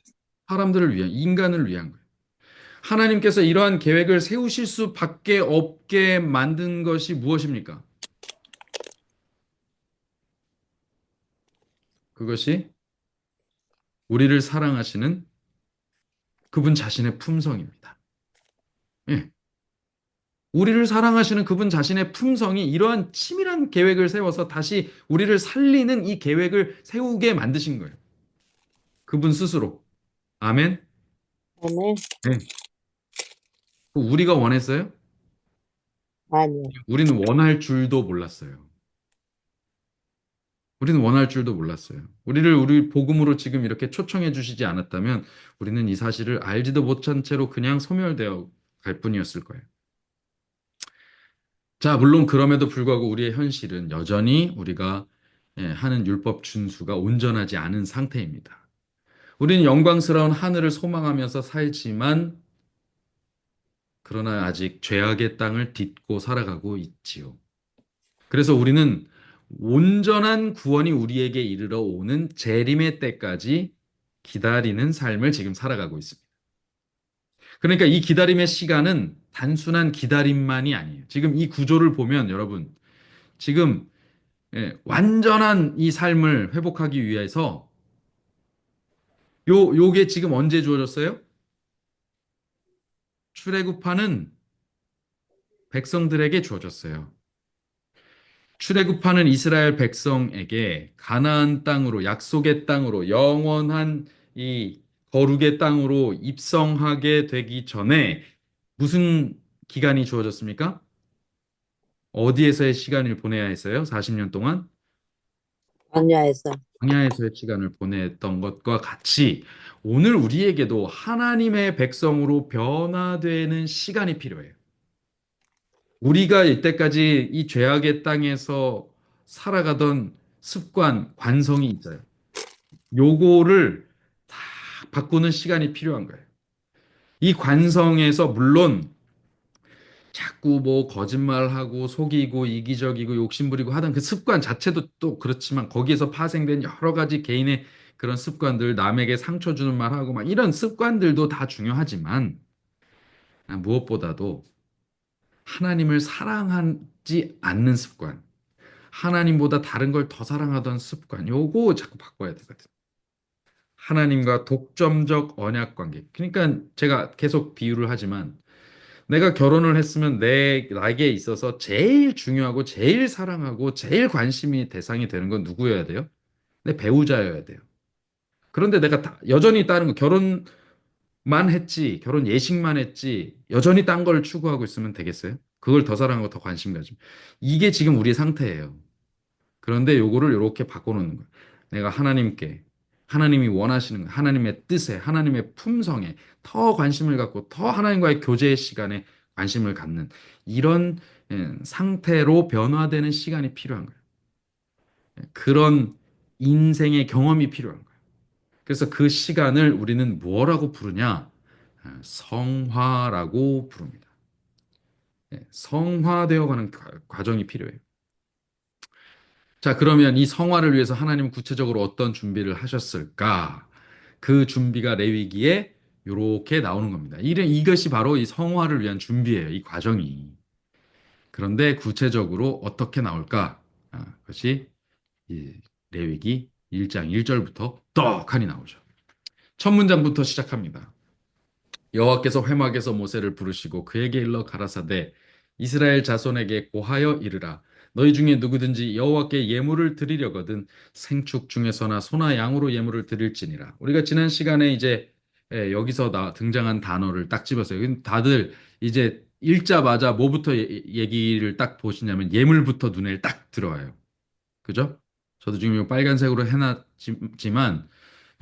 사람들을 위한, 인간을 위한 거예요. 하나님께서 이러한 계획을 세우실 수밖에 없게 만든 것이 무엇입니까? 그것이 우리를 사랑하시는 그분 자신의 품성입니다. 예. 우리를 사랑하시는 그분 자신의 품성이 이러한 치밀한 계획을 세워서 다시 우리를 살리는 이 계획을 세우게 만드신 거예요. 그분 스스로. 아멘. 아멘. 네. 우리가 원했어요? 아니요. 우리는 원할 줄도 몰랐어요. 우리는 원할 줄도 몰랐어요. 우리 복음으로 지금 이렇게 초청해 주시지 않았다면 우리는 이 사실을 알지도 못한 채로 그냥 소멸되어 갈 뿐이었을 거예요. 자, 물론 그럼에도 불구하고 우리의 현실은 여전히 우리가 하는 율법 준수가 온전하지 않은 상태입니다. 우리는 영광스러운 하늘을 소망하면서 살지만 그러나 아직 죄악의 땅을 딛고 살아가고 있지요. 그래서 우리는 온전한 구원이 우리에게 이르러 오는 재림의 때까지 기다리는 삶을 지금 살아가고 있습니다. 그러니까 이 기다림의 시간은 단순한 기다림만이 아니에요. 지금 이 구조를 보면 여러분, 지금 완전한 이 삶을 회복하기 위해서 요게 지금 언제 주어졌어요? 출애굽하는 백성들에게 주어졌어요. 출애굽하는 이스라엘 백성에게 가나안 땅으로 약속의 땅으로 영원한 이 거룩의 땅으로 입성하게 되기 전에 무슨 기간이 주어졌습니까? 어디에서의 시간을 보내야 했어요? 40년 동안 광야에서. 광야에서의 시간을 보냈던 것과 같이 오늘 우리에게도 하나님의 백성으로 변화되는 시간이 필요해요. 우리가 이때까지 이 죄악의 땅에서 살아가던 습관, 관성이 있어요. 요거를 다 바꾸는 시간이 필요한 거예요. 이 관성에서 물론 자꾸 뭐 거짓말하고 속이고 이기적이고 욕심부리고 하던 그 습관 자체도 또 그렇지만 거기에서 파생된 여러 가지 개인의 그런 습관들, 남에게 상처 주는 말하고 막 이런 습관들도 다 중요하지만 무엇보다도 하나님을 사랑하지 않는 습관, 하나님보다 다른 걸 더 사랑하던 습관, 요거 자꾸 바꿔야 되거든. 하나님과 독점적 언약 관계. 그러니까 제가 계속 비유를 하지만 내가 결혼을 했으면 나에게 있어서 제일 중요하고 제일 사랑하고 제일 관심이 대상이 되는 건 누구여야 돼요? 내 배우자여야 돼요. 그런데 내가 여전히 다른 거, 결혼만 했지, 결혼 예식만 했지, 여전히 딴 걸 추구하고 있으면 되겠어요? 그걸 더 사랑하고 더 관심 가지고. 이게 지금 우리의 상태예요. 그런데 요거를 이렇게 바꿔놓는 거예요. 내가 하나님께, 하나님이 원하시는 거, 하나님의 뜻에, 하나님의 품성에 더 관심을 갖고 더 하나님과의 교제의 시간에 관심을 갖는 이런 상태로 변화되는 시간이 필요한 거예요. 그런 인생의 경험이 필요한 거예요. 그래서 그 시간을 우리는 뭐라고 부르냐? 성화라고 부릅니다. 성화되어 가는 과정이 필요해요. 자, 그러면 이 성화를 위해서 하나님은 구체적으로 어떤 준비를 하셨을까? 그 준비가 레위기에 이렇게 나오는 겁니다. 이것이 바로 이 성화를 위한 준비예요. 이 과정이. 그런데 구체적으로 어떻게 나올까? 그것이 이 레위기 1장 1절부터 떡하니 나오죠. 첫 문장부터 시작합니다. 여호와께서 회막에서 모세를 부르시고 그에게 일러 가라사대 이스라엘 자손에게 고하여 이르라 너희 중에 누구든지 여호와께 예물을 드리려거든 생축 중에서나 소나 양으로 예물을 드릴지니라. 우리가 지난 시간에 이제 여기서 등장한 단어를 딱 집었어요. 다들 이제 읽자마자 뭐부터 얘기를 딱 보시냐면 예물부터 눈에 딱 들어와요. 그죠? 저도 지금 이 빨간색으로 해놨지만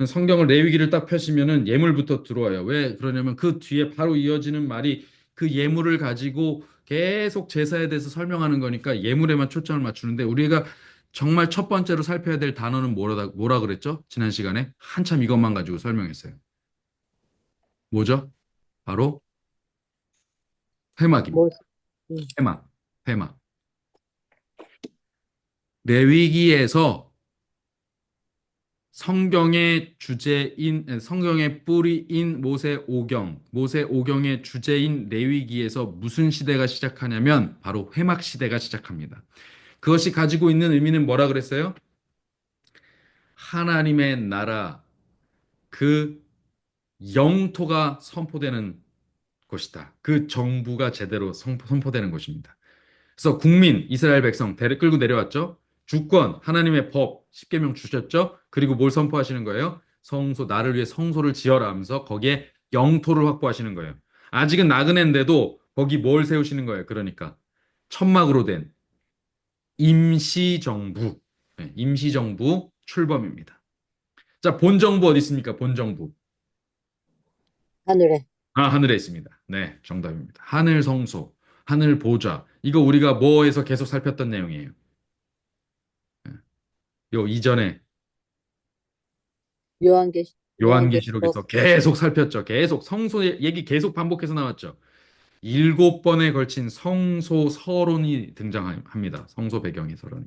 성경을 레위기를 딱 펴시면은 예물부터 들어와요. 왜 그러냐면 그 뒤에 바로 이어지는 말이 그 예물을 가지고 계속 제사에 대해서 설명하는 거니까 예물에만 초점을 맞추는데 우리가 정말 첫 번째로 살펴야 될 단어는 뭐라 그랬죠? 지난 시간에 한참 이것만 가지고 설명했어요. 뭐죠? 바로 회막입니다. 뭐, 음, 회막, 회막. 레위기에서 성경의 주제인, 성경의 뿌리인 모세 오경의 주제인 레위기에서 무슨 시대가 시작하냐면 바로 회막 시대가 시작합니다. 그것이 가지고 있는 의미는 뭐라 그랬어요? 하나님의 나라, 그 영토가 선포되는 것이다. 그 정부가 제대로 선포되는 것입니다. 그래서 국민, 이스라엘 백성 대를 끌고 내려왔죠. 주권, 하나님의 법, 십계명 주셨죠. 그리고 뭘 선포하시는 거예요? 나를 위해 성소를 지어라 하면서 거기에 영토를 확보하시는 거예요. 아직은 나그네인데도 거기 뭘 세우시는 거예요? 그러니까 천막으로 된 임시정부, 임시정부 출범입니다. 자, 본정부 어디 있습니까? 본정부. 하늘에. 하늘에 있습니다. 네, 정답입니다. 하늘 성소, 하늘 보좌. 이거 우리가 뭐에서 계속 살폈던 내용이에요. 요 이전에 요한계시, 요한계시록 요한계시록에서 계속 살폈죠. 계속 성소 얘기 계속 반복해서 나왔죠. 7번에 걸친 성소 서론이 등장합니다. 성소 배경의 서론이.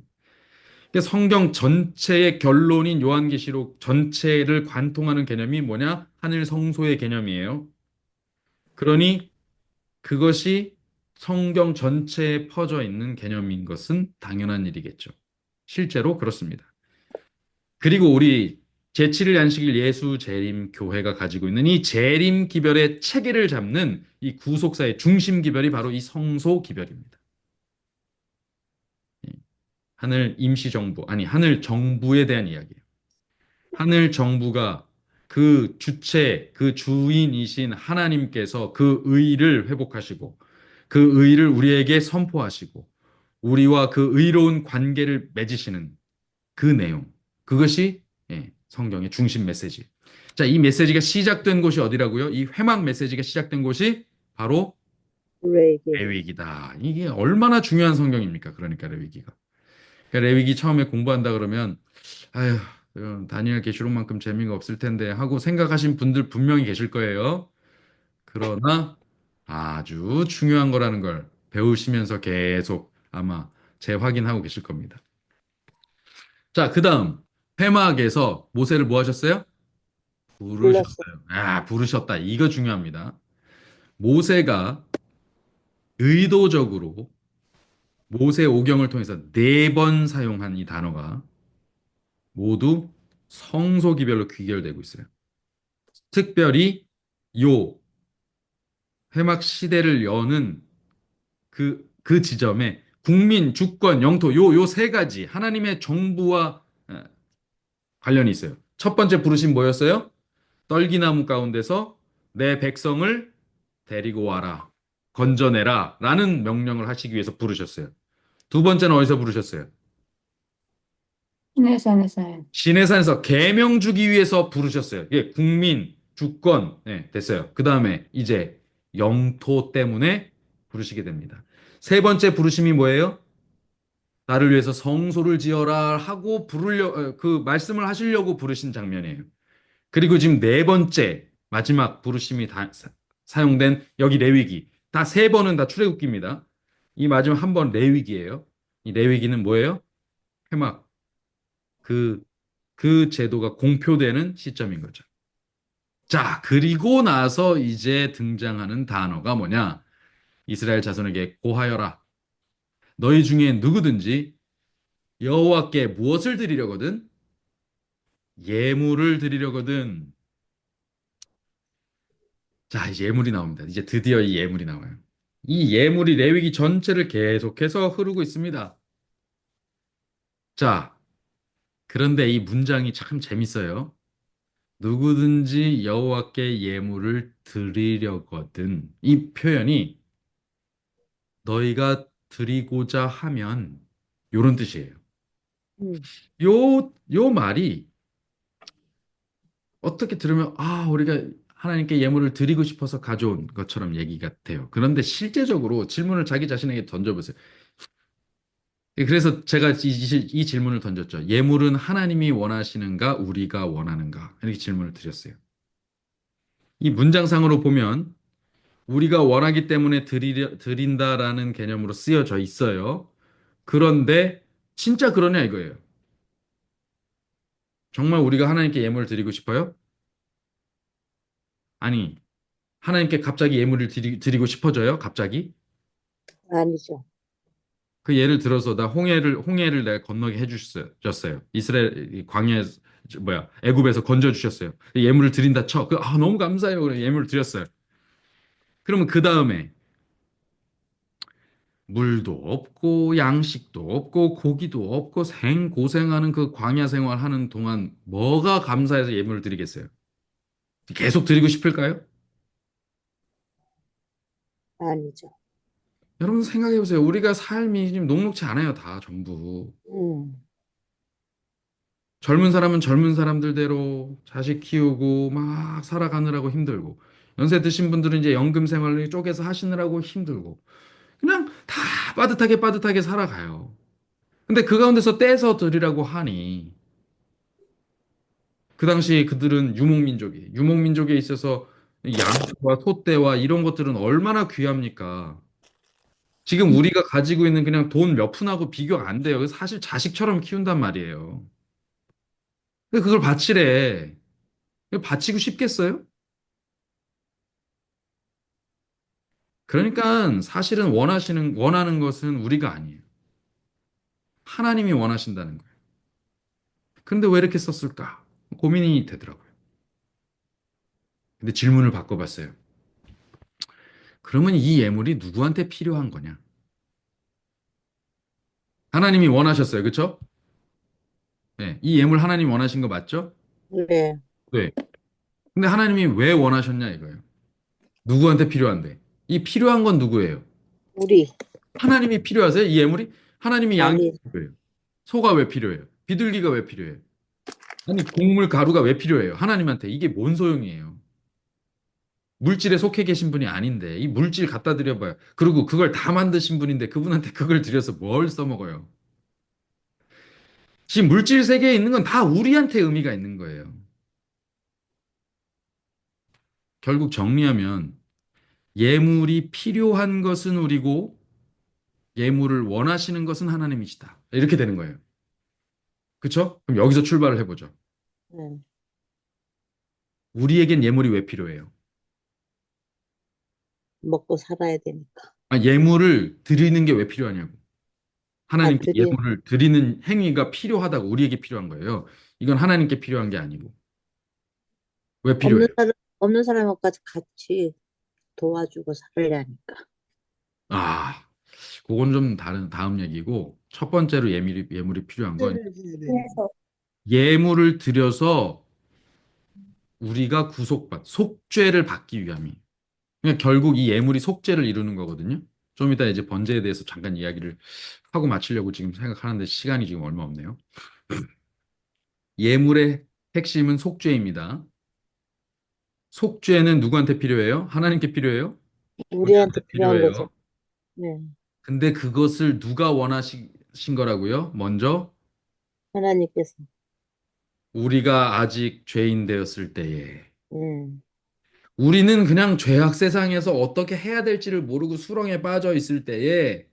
그러니까 성경 전체의 결론인 요한계시록 전체를 관통하는 개념이 뭐냐? 하늘 성소의 개념이에요. 그러니 그것이 성경 전체에 퍼져 있는 개념인 것은 당연한 일이겠죠. 실제로 그렇습니다. 그리고 우리 제7일 안식일 예수 재림 교회가 가지고 있는 이 재림 기별의 체계를 잡는 이 구속사의 중심 기별이 바로 이 성소 기별입니다. 하늘 임시 정부, 아니 하늘 정부에 대한 이야기예요. 하늘 정부가 그 주체, 그 주인이신 하나님께서 그 의를 회복하시고 그 의를 우리에게 선포하시고 우리와 그 의로운 관계를 맺으시는 그 내용. 그것이 성경의 중심 메시지. 자, 이 메시지가 시작된 곳이 어디라고요? 이 회막 메시지가 시작된 곳이 바로 레위기. 레위기다. 이게 얼마나 중요한 성경입니까? 그러니까 레위기가. 그러니까 레위기 처음에 공부한다 그러면 아휴, 다니엘 계시록만큼 재미가 없을 텐데 하고 생각하신 분들 분명히 계실 거예요. 그러나 아주 중요한 거라는 걸 배우시면서 계속 아마 재확인하고 계실 겁니다. 자, 그다음 회막에서 모세를 뭐 하셨어요? 불렀어. 부르셨어요. 부르셨다. 이거 중요합니다. 모세가 의도적으로 모세 오경을 통해서 4번 사용한 이 단어가 모두 성소 기별로 귀결되고 있어요. 특별히 요 회막 시대를 여는 그 지점에 국민, 주권, 영토 요 세 가지 하나님의 정부와 관련이 있어요. 첫 번째 부르심 뭐였어요? 떨기나무 가운데서 내 백성을 데리고 와라. 건져내라. 라는 명령을 하시기 위해서 부르셨어요. 두 번째는 어디서 부르셨어요? 시내산에서요. 시내산에서 계명 주기 위해서 부르셨어요. 예, 국민, 주권, 네, 됐어요. 그 다음에 이제 영토 때문에 부르시게 됩니다. 세 번째 부르심이 뭐예요? 나를 위해서 성소를 지어라 하고 그 말씀을 하시려고 부르신 장면이에요. 그리고 지금 네 번째 마지막 부르심이 사용된 여기 레위기. 다 세 번은 다 출애굽기입니다. 이 마지막 한 번 레위기예요. 이 레위기는 뭐예요? 회막. 그, 그 제도가 공표되는 시점인 거죠. 자, 그리고 나서 이제 등장하는 단어가 뭐냐? 이스라엘 자손에게 고하여라. 너희 중에 누구든지 여호와께 무엇을 드리려거든? 예물을 드리려거든. 자, 이제 예물이 나옵니다. 이제 드디어 이 예물이 나와요. 이 예물이 레위기 전체를 계속해서 흐르고 있습니다. 자, 그런데 이 문장이 참 재밌어요. 누구든지 여호와께 예물을 드리려거든. 이 표현이 너희가 드리고자 하면 요런 뜻이에요. 음, 요 말이 어떻게 들으면 우리가 하나님께 예물을 드리고 싶어서 가져온 것처럼 얘기 같아요. 그런데 실제적으로 질문을 자기 자신에게 던져보세요. 그래서 제가 이 질문을 던졌죠. 예물은 하나님이 원하시는가, 우리가 원하는가? 이렇게 질문을 드렸어요. 이 문장상으로 보면 우리가 원하기 때문에 드린다라는 개념으로 쓰여져 있어요. 그런데 진짜 그러냐 이거예요. 정말 우리가 하나님께 예물을 드리고 싶어요? 아니, 하나님께 갑자기 예물을 드리고 싶어져요? 갑자기? 아니죠. 그 예를 들어서 나 홍해를 내가 건너게 해주셨어요. 이스라엘 이 광야 애굽에서 건져 주셨어요. 예물을 드린다 쳐. 너무 감사해요. 그래 예물을 드렸어요. 그러면 그 다음에 물도 없고 양식도 없고 고기도 없고 고생하는 그 광야 생활하는 동안 뭐가 감사해서 예물을 드리겠어요? 계속 드리고 싶을까요? 아니죠. 여러분 생각해 보세요. 우리가 삶이 지금 녹록지 않아요, 다 전부. 음, 젊은 사람은 젊은 사람들대로 자식 키우고 막 살아가느라고 힘들고 연세 드신 분들은 이제 연금 생활을 쪼개서 하시느라고 힘들고 그냥 다 빠듯하게 빠듯하게 살아가요. 근데 그 가운데서 떼서 드리라고 하니 그 당시 그들은 유목민족에 있어서 양과 소떼와 이런 것들은 얼마나 귀합니까? 지금 우리가 가지고 있는 그냥 돈 몇 푼하고 비교가 안 돼요. 사실 자식처럼 키운단 말이에요. 근데 그걸 바치래. 이거 바치고 싶겠어요? 그러니까 사실은 원하는 것은 우리가 아니에요. 하나님이 원하신다는 거예요. 그런데 왜 이렇게 썼을까? 고민이 되더라고요. 근데 질문을 바꿔봤어요. 그러면 이 예물이 누구한테 필요한 거냐? 하나님이 원하셨어요. 그렇죠? 네, 이 예물 하나님 원하신 거 맞죠? 네. 네. 근데 하나님이 왜 원하셨냐 이거예요. 누구한테 필요한데? 이 필요한 건 누구예요? 우리, 하나님이 필요하세요? 이 예물이? 하나님이 양이 아니, 필요해요. 소가 왜 필요해요? 비둘기가 왜 필요해요? 아니, 곡물 가루가 왜 필요해요? 하나님한테 이게 뭔 소용이에요? 물질에 속해 계신 분이 아닌데 이 물질 갖다 드려봐요. 그리고 그걸 다 만드신 분인데 그분한테 그걸 드려서 뭘 써먹어요? 지금 물질 세계에 있는 건 다 우리한테 의미가 있는 거예요. 결국 정리하면 예물이 필요한 것은 우리고 예물을 원하시는 것은 하나님이시다. 이렇게 되는 거예요. 그렇죠? 그럼 여기서 출발을 해보죠. 네. 우리에겐 예물이 왜 필요해요? 먹고 살아야 되니까. 예물을 드리는 게 왜 필요하냐고. 아, 하나님께 예물을 드리는 행위가 필요하다고 우리에게 필요한 거예요. 이건 하나님께 필요한 게 아니고. 왜 없는 필요해요? 사람, 없는 사람까지 같이 도와주고 살으려니까. 아, 그건 좀 다음 얘기고, 첫 번째로 예물이 필요한 건 그래서 예물을 드려서 우리가 속죄를 받기 위함이에요. 그러니까 결국 이 예물이 속죄를 이루는 거거든요. 좀 이따 이제 번제에 대해서 잠깐 이야기를 하고 마치려고 지금 생각하는데 시간이 지금 얼마 없네요. 예물의 핵심은 속죄입니다. 속죄는 누구한테 필요해요? 하나님께 필요해요? 우리한테 우리한테 필요한 거죠. 필요해요. 네. 근데 그것을 누가 원하신 거라고요? 먼저 하나님께서. 우리가 아직 죄인 되었을 때에 네. 우리는 그냥 죄악 세상에서 어떻게 해야 될지를 모르고 수렁에 빠져 있을 때에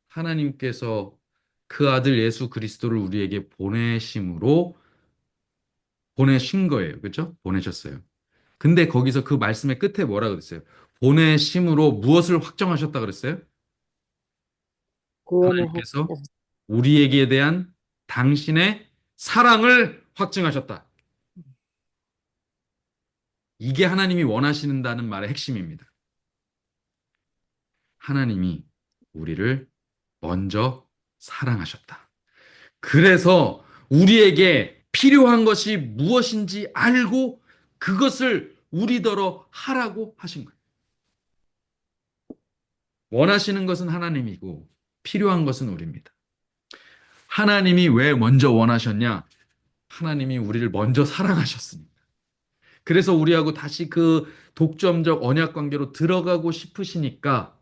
하나님께서 그 아들 예수 그리스도를 우리에게 보내신 거예요. 그렇죠? 보내셨어요. 근데 거기서 그 말씀의 끝에 뭐라 그랬어요? 보내심으로 무엇을 확정하셨다 그랬어요? 구원을 하나님께서 하셨다. 우리에게 대한 당신의 사랑을 확증하셨다. 이게 하나님이 원하신다는 말의 핵심입니다. 하나님이 우리를 먼저 사랑하셨다. 그래서 우리에게 필요한 것이 무엇인지 알고 그것을 우리더러 하라고 하신 거예요. 원하시는 것은 하나님이고 필요한 것은 우리입니다. 하나님이 왜 먼저 원하셨냐? 하나님이 우리를 먼저 사랑하셨습니다. 그래서 우리하고 다시 그 독점적 언약 관계로 들어가고 싶으시니까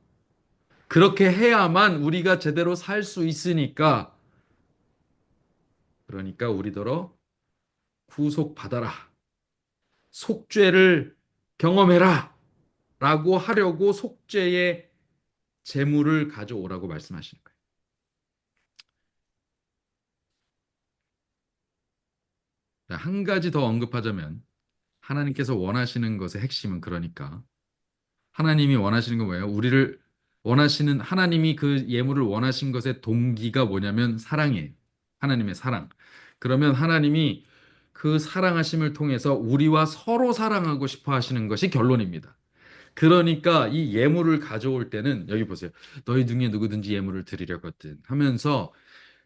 그렇게 해야만 우리가 제대로 살 수 있으니까 그러니까 우리더러 구속받아라. 속죄를 경험해라. 라고 하려고 속죄의 제물을 가져오라고 말씀하시는 거예요. 자, 한 가지 더 언급하자면 하나님께서 원하시는 것의 핵심은 그러니까 하나님이 원하시는 건 뭐예요? 우리를 원하시는 하나님이 그 예물을 원하신 것의 동기가 뭐냐면 사랑이에요. 하나님의 사랑. 그러면 하나님이 그 사랑하심을 통해서 우리와 서로 사랑하고 싶어 하시는 것이 결론입니다. 그러니까 이 예물을 가져올 때는 여기 보세요. 너희 중에 누구든지 예물을 드리려거든 하면서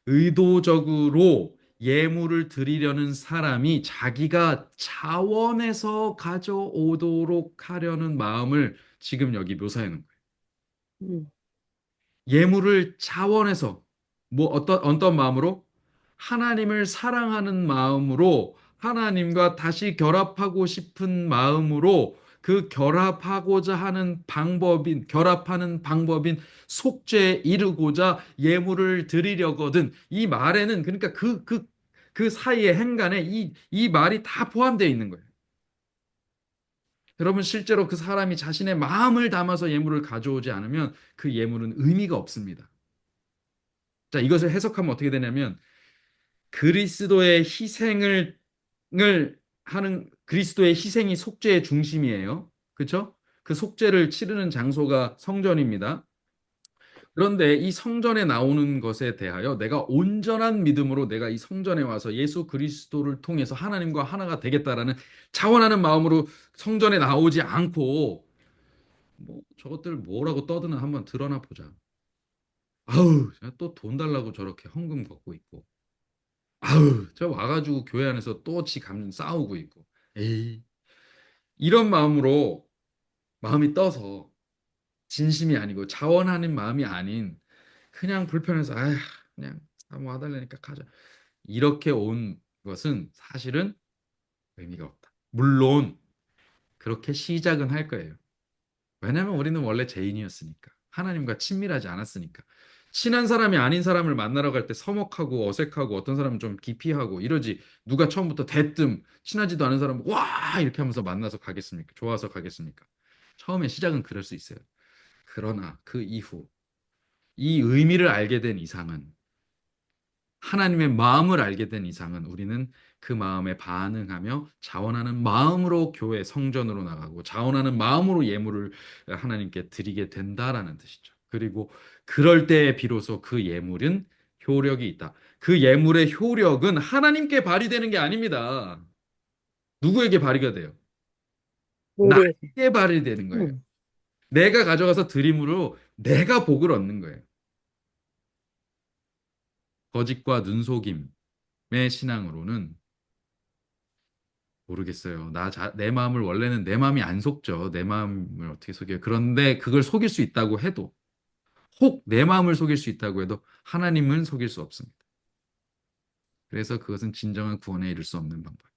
의도적으로 예물을 드리려는 사람이 자기가 자원해서 가져오도록 하려는 마음을 지금 여기 묘사해 놓은 거예요. 음. 예물을 자원해서 뭐 어떤 마음으로 하나님을 사랑하는 마음으로 하나님과 다시 결합하고 싶은 마음으로 그 결합하는 방법인 속죄에 이르고자 예물을 드리려거든. 이 말에는 그러니까 그 사이의 행간에 이 말이 다 포함되어 있는 거예요. 여러분 실제로 그 사람이 자신의 마음을 담아서 예물을 가져오지 않으면 그 예물은 의미가 없습니다. 자, 이것을 해석하면 어떻게 되냐면 그리스도의 그리스도의 희생이 속죄의 중심이에요. 그렇죠? 그 속죄를 치르는 장소가 성전입니다. 그런데 이 성전에 나오는 것에 대하여 내가 온전한 믿음으로 내가 이 성전에 와서 예수 그리스도를 통해서 하나님과 하나가 되겠다라는 자원하는 마음으로 성전에 나오지 않고 뭐 저것들 뭐라고 떠드나 한번 드러나 보자. 아우, 또 돈 달라고 저렇게 헌금 걷고 있고. 아우, 저 와가지고 교회 안에서 또 지 감 싸우고 있고. 에이, 이런 마음으로 마음이 떠서 진심이 아니고 자원하는 마음이 아닌 그냥 불편해서 아휴 그냥 뭐 와달라니까 가자. 이렇게 온 것은 사실은 의미가 없다. 물론 그렇게 시작은 할 거예요. 왜냐하면 우리는 원래 죄인이었으니까. 하나님과 친밀하지 않았으니까. 친한 사람이 아닌 사람을 만나러 갈 때 서먹하고 어색하고 어떤 사람은 좀 기피하고 이러지. 누가 처음부터 대뜸 친하지도 않은 사람 와 이렇게 하면서 만나서 가겠습니까? 좋아서 가겠습니까? 처음에 시작은 그럴 수 있어요. 그러나 그 이후 이 의미를 알게 된 이상은 하나님의 마음을 알게 된 이상은 우리는 그 마음에 반응하며 자원하는 마음으로 교회 성전으로 나가고 자원하는 마음으로 예물을 하나님께 드리게 된다라는 뜻이죠. 그리고 그럴 때 비로소 그 예물은 효력이 있다. 그 예물의 효력은 하나님께 발휘되는 게 아닙니다. 누구에게 발휘가 돼요? 우리에게. 나에게 발휘되는 거예요. 음. 내가 가져가서 드림으로 내가 복을 얻는 거예요. 거짓과 눈속임의 신앙으로는 모르겠어요. 내 마음을 원래는 내 마음이 안 속죠. 내 마음을 어떻게 속여요? 그런데 그걸 속일 수 있다고 해도 혹 내 마음을 속일 수 있다고 해도 하나님은 속일 수 없습니다. 그래서 그것은 진정한 구원에 이를 수 없는 방법이에요.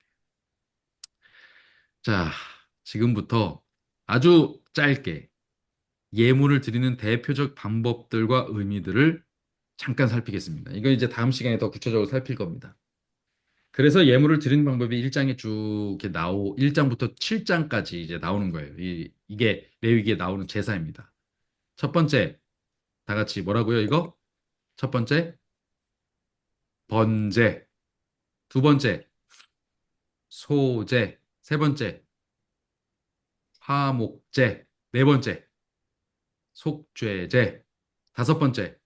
자, 지금부터 아주 짧게 예물을 드리는 대표적 방법들과 의미들을 잠깐 살피겠습니다. 이거 이제 다음 시간에 더 구체적으로 살필 겁니다. 그래서 예물을 드리는 방법이 1장에 쭉 이렇게 1장부터 7장까지 이제 나오는 거예요. 이게 레위기에 나오는 제사입니다. 첫 번째, 다 같이 뭐라고요, 이거? 첫 번째, 번제. 두 번째, 소제. 세 번째, 화목제. 네 번째, 속죄제. 다섯 번째,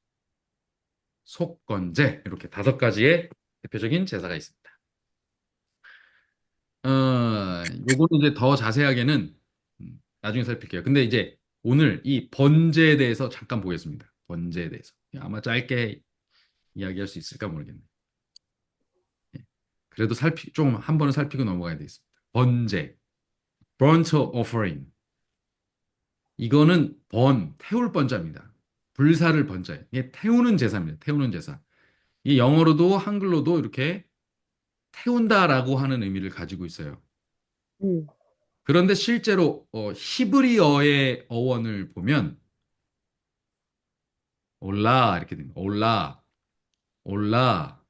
속건제. 이렇게 다섯 가지의 대표적인 제사가 있습니다. 요거는 이제 더 자세하게는 나중에 살필게요. 근데 이제 오늘 이 번제에 대해서 잠깐 보겠습니다. 번제에 대해서. 아마 짧게 이야기할 수 있을까 모르겠네요. 예. 그래도 좀 한 번은 살피고 넘어가야 되겠습니다. 번제, burnt offering. 이거는 태울 번자입니다. 불사를 번자예요. 이게 태우는 제사입니다. 태우는 제사. 이 영어로도 한글로도 이렇게 태운다라고 하는 의미를 가지고 있어요. 음. 그런데 실제로 히브리어의 어원을 보면 올라 이렇게 됩니다. 올라, 올라,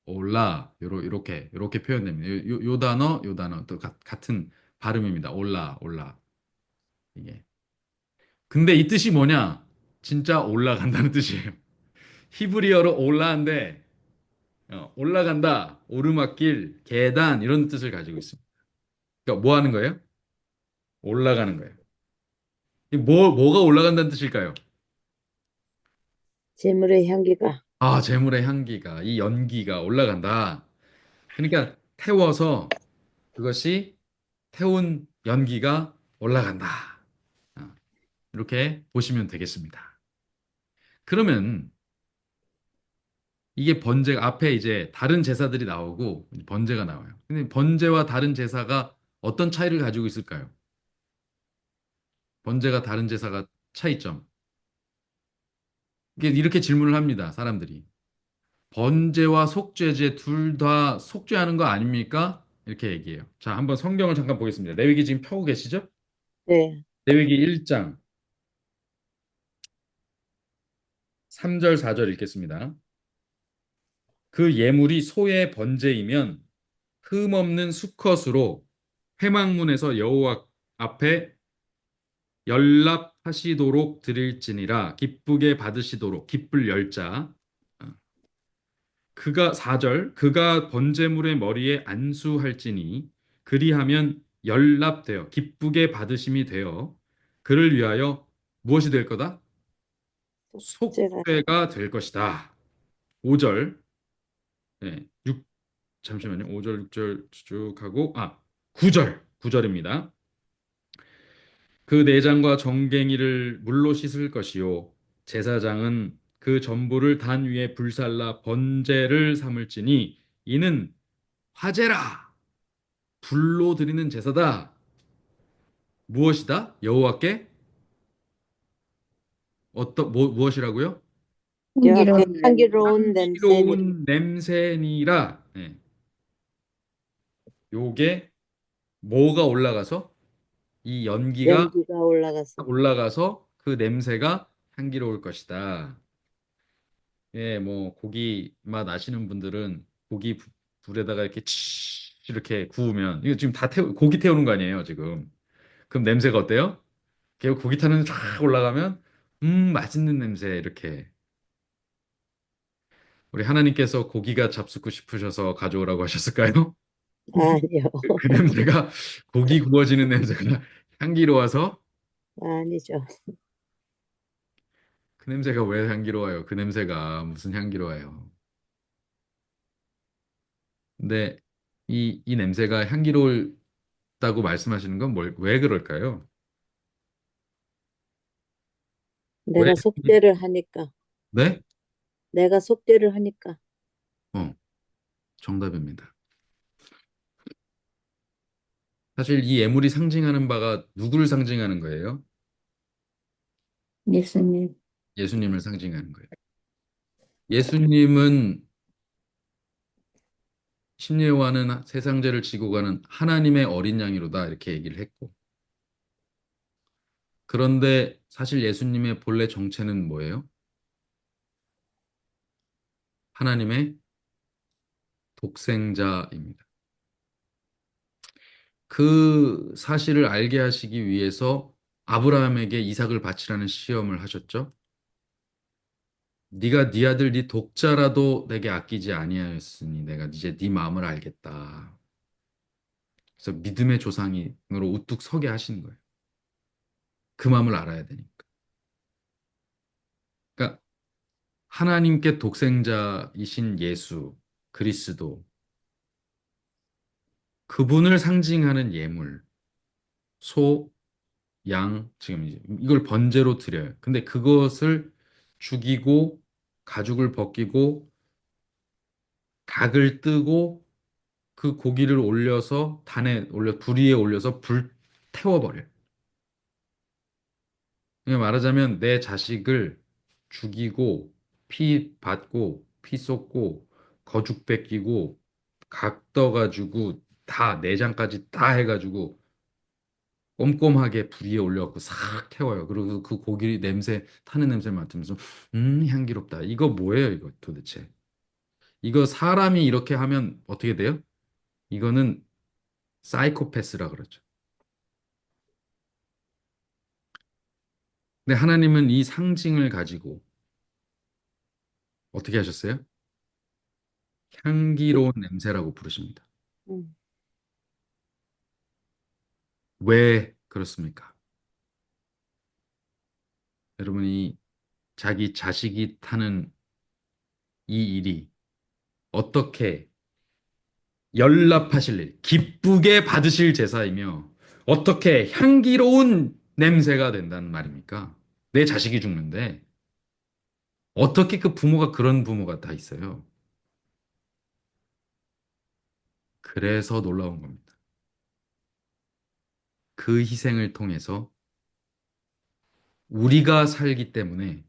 올라 요렇게 표현됩니다. 요 단어 또 같은 발음입니다. 올라, 올라 이게. 근데 이 뜻이 뭐냐? 진짜 올라간다는 뜻이에요. 히브리어로 올라인데 올라간다, 오르막길, 계단 이런 뜻을 가지고 있습니다. 그러니까 뭐 하는 거예요? 올라가는 거예요. 뭐가 올라간다는 뜻일까요? 재물의 향기가. 아, 재물의 향기가, 이 연기가 올라간다. 그러니까 태워서 그것이 태운 연기가 올라간다. 아, 이렇게 보시면 되겠습니다. 그러면 이게 번제가 앞에 이제 다른 제사들이 나오고 번제가 나와요. 근데 번제와 다른 제사가 어떤 차이를 가지고 있을까요? 번제가 다른 제사가 차이점. 이렇게 질문을 합니다. 사람들이. 번제와 속죄제 둘 다 속죄하는 거 아닙니까? 이렇게 얘기해요. 자, 한번 성경을 잠깐 보겠습니다. 레위기 지금 펴고 계시죠? 네. 레위기 1장 3절 4절 읽겠습니다. 그 예물이 소의 번제이면 흠 없는 수컷으로 회막문에서 여호와 앞에 연락하시도록 드릴지니라 기쁘게 받으시도록 기쁠 열자. 그가 4절 그가 번제물의 머리에 안수할지니 그리하면 연납되어 기쁘게 받으심이 되어 그를 위하여 무엇이 될 거다? 제가 속죄가 될 것이다. 5절 네, 잠시만요. 5절 6절 쭉 하고 9절입니다. 그 내장과 정갱이를 물로 씻을 것이요 제사장은 그 전부를 단 위에 불살라 번제를 삼을지니 이는 화제라 불로 드리는 제사다. 무엇이다? 여호와께 무엇이라고요? 여호와께 향기로운 향기로운 냄새니. 향기로운 냄새니라. 네. 요게 뭐가 올라가서 이 연기가 연기가 올라가서. 올라가서 그 냄새가 향기로울 것이다. 예, 뭐 고기 맛 아시는 분들은 불에다가 이렇게 구우면 이거 지금 고기 태우는 거 아니에요, 지금. 그럼 냄새가 어때요? 고기 타는 쫙 올라가면 맛있는 냄새 이렇게. 우리 하나님께서 고기가 잡수고 싶으셔서 가져오라고 하셨을까요? 아니요. 그 냄새가 고기 구워지는 냄새가 향기로워서 아니죠. 그 냄새가 왜 향기로워요? 그 냄새가 무슨 향기로워요? 근데 이 냄새가 향기로울다 하겠다고 말씀하시는 건 왜 그럴까요? 왜? 내가 속죄를 하니까. 네? 내가 속죄를 하니까. 어, 정답입니다. 사실 이 예물이 상징하는 바가 누구를 상징하는 거예요? 예수님. 예수님을 상징하는 거예요. 예수님은 심리와는 세상 죄를 지고 가는 하나님의 어린 양이로다 이렇게 얘기를 했고 그런데 사실 예수님의 본래 정체는 뭐예요? 하나님의 독생자입니다. 그 사실을 알게 하시기 위해서 아브라함에게 이삭을 바치라는 시험을 하셨죠. 네가 네 아들 네 독자라도 내게 아끼지 아니하였으니 내가 이제 네 마음을 알겠다. 그래서 믿음의 조상으로 우뚝 서게 하신 거예요. 그 마음을 알아야 되니까. 그러니까 하나님께 독생자이신 예수 그리스도 그분을 상징하는 예물 소, 양 지금 이제 이걸 번제로 드려요. 근데 그것을 죽이고 가죽을 벗기고 각을 뜨고 그 고기를 올려서 단에 올려 불 위에 올려서 불 태워버려요. 그냥 말하자면 내 자식을 죽이고 피 받고 피 쏟고 거죽 뺏기고 각 떠가지고 다 내장까지 다 해가지고 꼼꼼하게 불 위에 올려갖고 싹 태워요. 그리고 그 고기 냄새 타는 냄새 맡으면서 향기롭다. 이거 뭐예요 이거 도대체? 이거 사람이 이렇게 하면 어떻게 돼요? 이거는 사이코패스라 그러죠. 근데 하나님은 이 상징을 가지고 어떻게 하셨어요? 향기로운 냄새라고 부르십니다. 음. 왜 그렇습니까? 여러분이 자기 자식이 타는 이 일이 어떻게 연락하실 일, 기쁘게 받으실 제사이며 어떻게 향기로운 냄새가 된다는 말입니까? 내 자식이 죽는데 어떻게 그 부모가 그런 부모가 다 있어요? 그래서 놀라운 겁니다. 그 희생을 통해서 우리가 살기 때문에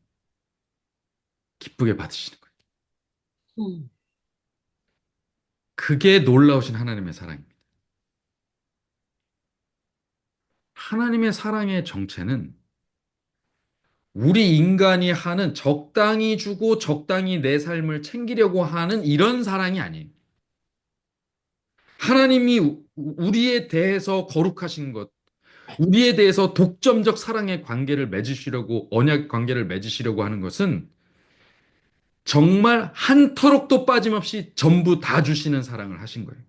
기쁘게 받으시는 거예요. 음. 그게 놀라우신 하나님의 사랑입니다. 하나님의 사랑의 정체는 우리 인간이 하는 적당히 주고 적당히 내 삶을 챙기려고 하는 이런 사랑이 아니에요. 하나님이 우리에 대해서 거룩하신 것, 우리에 대해서 독점적 사랑의 관계를 맺으시려고, 언약 관계를 맺으시려고 하는 것은 정말 한 터럭도 빠짐없이 전부 다 주시는 사랑을 하신 거예요.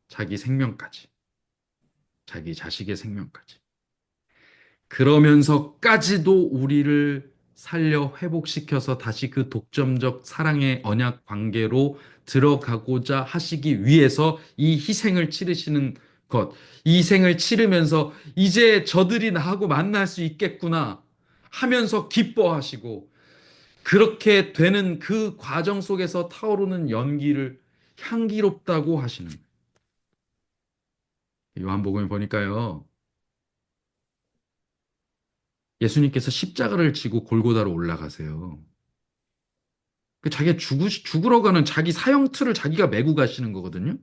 자기 생명까지, 자기 자식의 생명까지. 그러면서까지도 우리를 살려 회복시켜서 다시 그 독점적 사랑의 언약 관계로 들어가고자 하시기 위해서 이 희생을 치르시는 것, 이 희생을 치르면서 이제 저들이 나하고 만날 수 있겠구나 하면서 기뻐하시고 그렇게 되는 그 과정 속에서 타오르는 연기를 향기롭다고 하시는 거예요. 요한복음에 보니까요. 예수님께서 십자가를 지고 골고다로 올라가세요. 자기가 죽으러 가는 자기 사형틀을 자기가 메고 가시는 거거든요.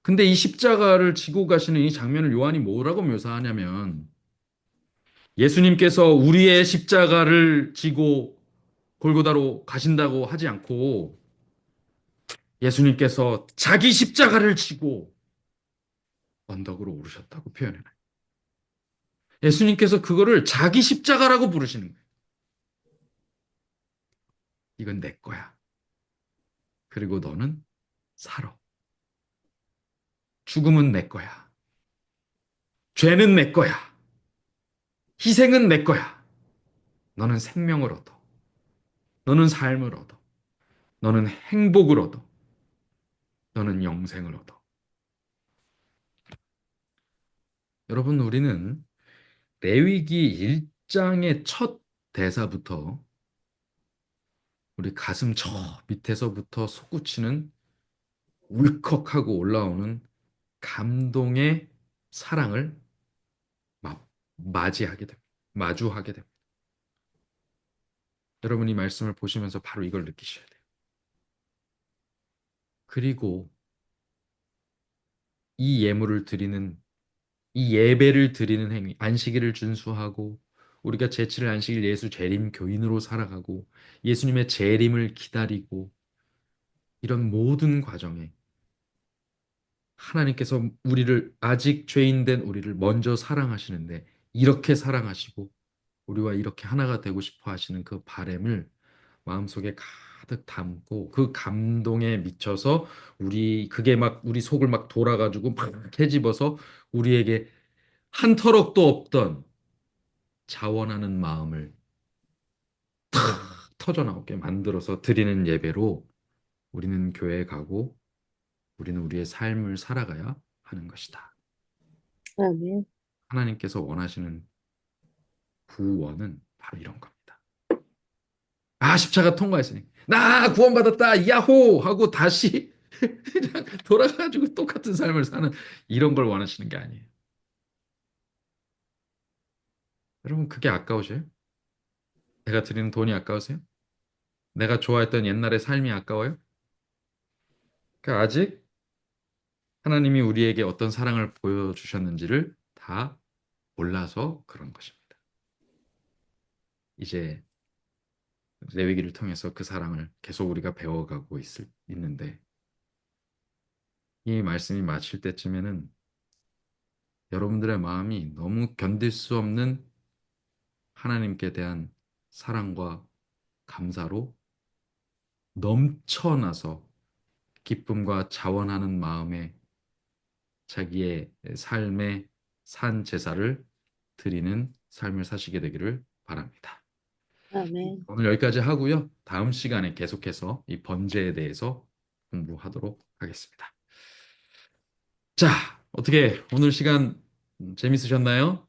근데 이 십자가를 지고 가시는 이 장면을 요한이 뭐라고 묘사하냐면 예수님께서 우리의 십자가를 지고 골고다로 가신다고 하지 않고 예수님께서 자기 십자가를 지고 언덕으로 오르셨다고 표현해요. 예수님께서 그거를 자기 십자가라고 부르시는 거예요. 이건 내 거야. 그리고 너는 살아. 죽음은 내 거야. 죄는 내 거야. 희생은 내 거야. 너는 생명을 얻어. 너는 삶을 얻어. 너는 행복을 얻어. 너는 영생을 얻어. 여러분, 우리는 레위기 1장의 첫 대사부터 우리 가슴 저 밑에서부터 솟구치는 울컥하고 올라오는 감동의 사랑을 맞이하게 됩니다. 마주하게 됩니다. 여러분 이 말씀을 보시면서 바로 이걸 느끼셔야 돼요. 그리고 이 예물을 드리는 이 예배를 드리는 행위, 안식일을 준수하고 우리가 제7일 안식일 예수 재림 교인으로 살아가고 예수님의 재림을 기다리고 이런 모든 과정에 하나님께서 우리를 아직 죄인된 우리를 먼저 사랑하시는데 이렇게 사랑하시고 우리와 이렇게 하나가 되고 싶어 하시는 그 바램을 마음속에 가득 담고 그 감동에 미쳐서 그게 막 우리 속을 막 돌아가지고 막 캐집어서 우리에게 한 터럭도 없던 자원하는 마음을 터져 나오게 만들어서 드리는 예배로 우리는 교회에 가고 우리는 우리의 삶을 살아가야 하는 것이다. 아멘. 하나님께서 원하시는 구원은 바로 이런 겁니다. 아, 십자가 통과했으니 나 구원받았다 야호 하고 다시 그냥 돌아가가지고 똑같은 삶을 사는 이런 걸 원하시는 게 아니에요. 여러분 그게 아까우세요? 내가 드리는 돈이 아까우세요? 내가 좋아했던 옛날의 삶이 아까워요? 그러니까 아직 하나님이 우리에게 어떤 사랑을 보여주셨는지를 다 몰라서 그런 것입니다. 이제 레위기를 통해서 그 사랑을 계속 우리가 배워가고 있는데 이 말씀이 마칠 때쯤에는 여러분들의 마음이 너무 견딜 수 없는 하나님께 대한 사랑과 감사로 넘쳐나서 기쁨과 자원하는 마음에 자기의 삶의 산 제사를 드리는 삶을 사시게 되기를 바랍니다. 아멘. 오늘 여기까지 하고요. 다음 시간에 계속해서 이 번제에 대해서 공부하도록 하겠습니다. 자, 어떻게 오늘 시간 재밌으셨나요?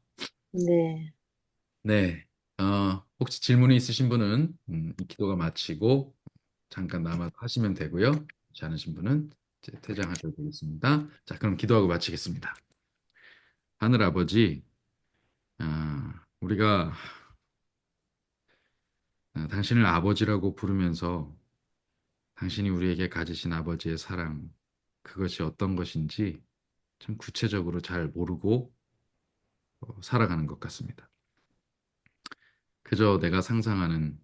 네. 네. 혹시 질문이 있으신 분은 이 기도가 마치고 잠깐 남아 하시면 되고요. 그렇지 않으신 분은 이제 퇴장하셔도 되겠습니다. 자, 그럼 기도하고 마치겠습니다. 하늘 아버지, 우리가 당신을 아버지라고 부르면서 당신이 우리에게 가지신 아버지의 사랑, 그것이 어떤 것인지 참 구체적으로 잘 모르고 살아가는 것 같습니다. 그저 내가 상상하는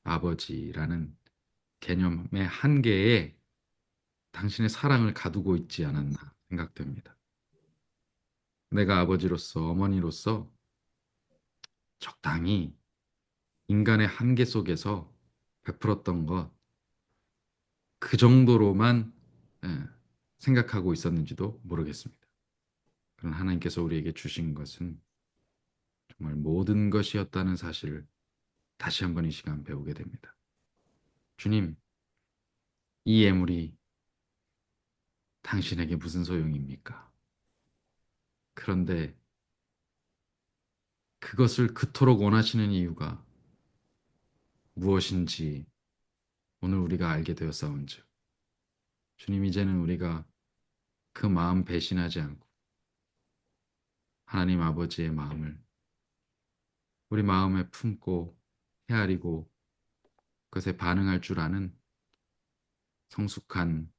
아버지라는 개념의 한계에 당신의 사랑을 가두고 있지 않았나 생각됩니다. 내가 아버지로서, 어머니로서 적당히 인간의 한계 속에서 베풀었던 것, 그 정도로만 생각하고 있었는지도 모르겠습니다. 그러나 하나님께서 우리에게 주신 것은 정말 모든 것이었다는 사실을 다시 한번 이 시간 배우게 됩니다. 주님, 이 예물이 당신에게 무슨 소용입니까? 그런데 그것을 그토록 원하시는 이유가 무엇인지 오늘 우리가 알게 되었사온즉 주님 이제는 우리가 그 마음 배신하지 않고 하나님 아버지의 마음을 우리 마음에 품고 헤아리고 그것에 반응할 줄 아는 성숙한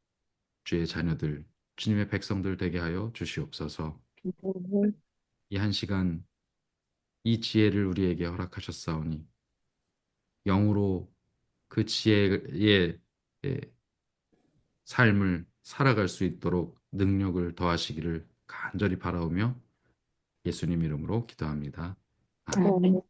주의 자녀들, 주님의 백성들 되게 하여 주시옵소서. 아멘. 이 한 시간 이 지혜를 우리에게 허락하셨사오니 영으로 그 지혜의 삶을 살아갈 수 있도록 능력을 더하시기를 간절히 바라오며 예수님 이름으로 기도합니다. 아멘. 아멘.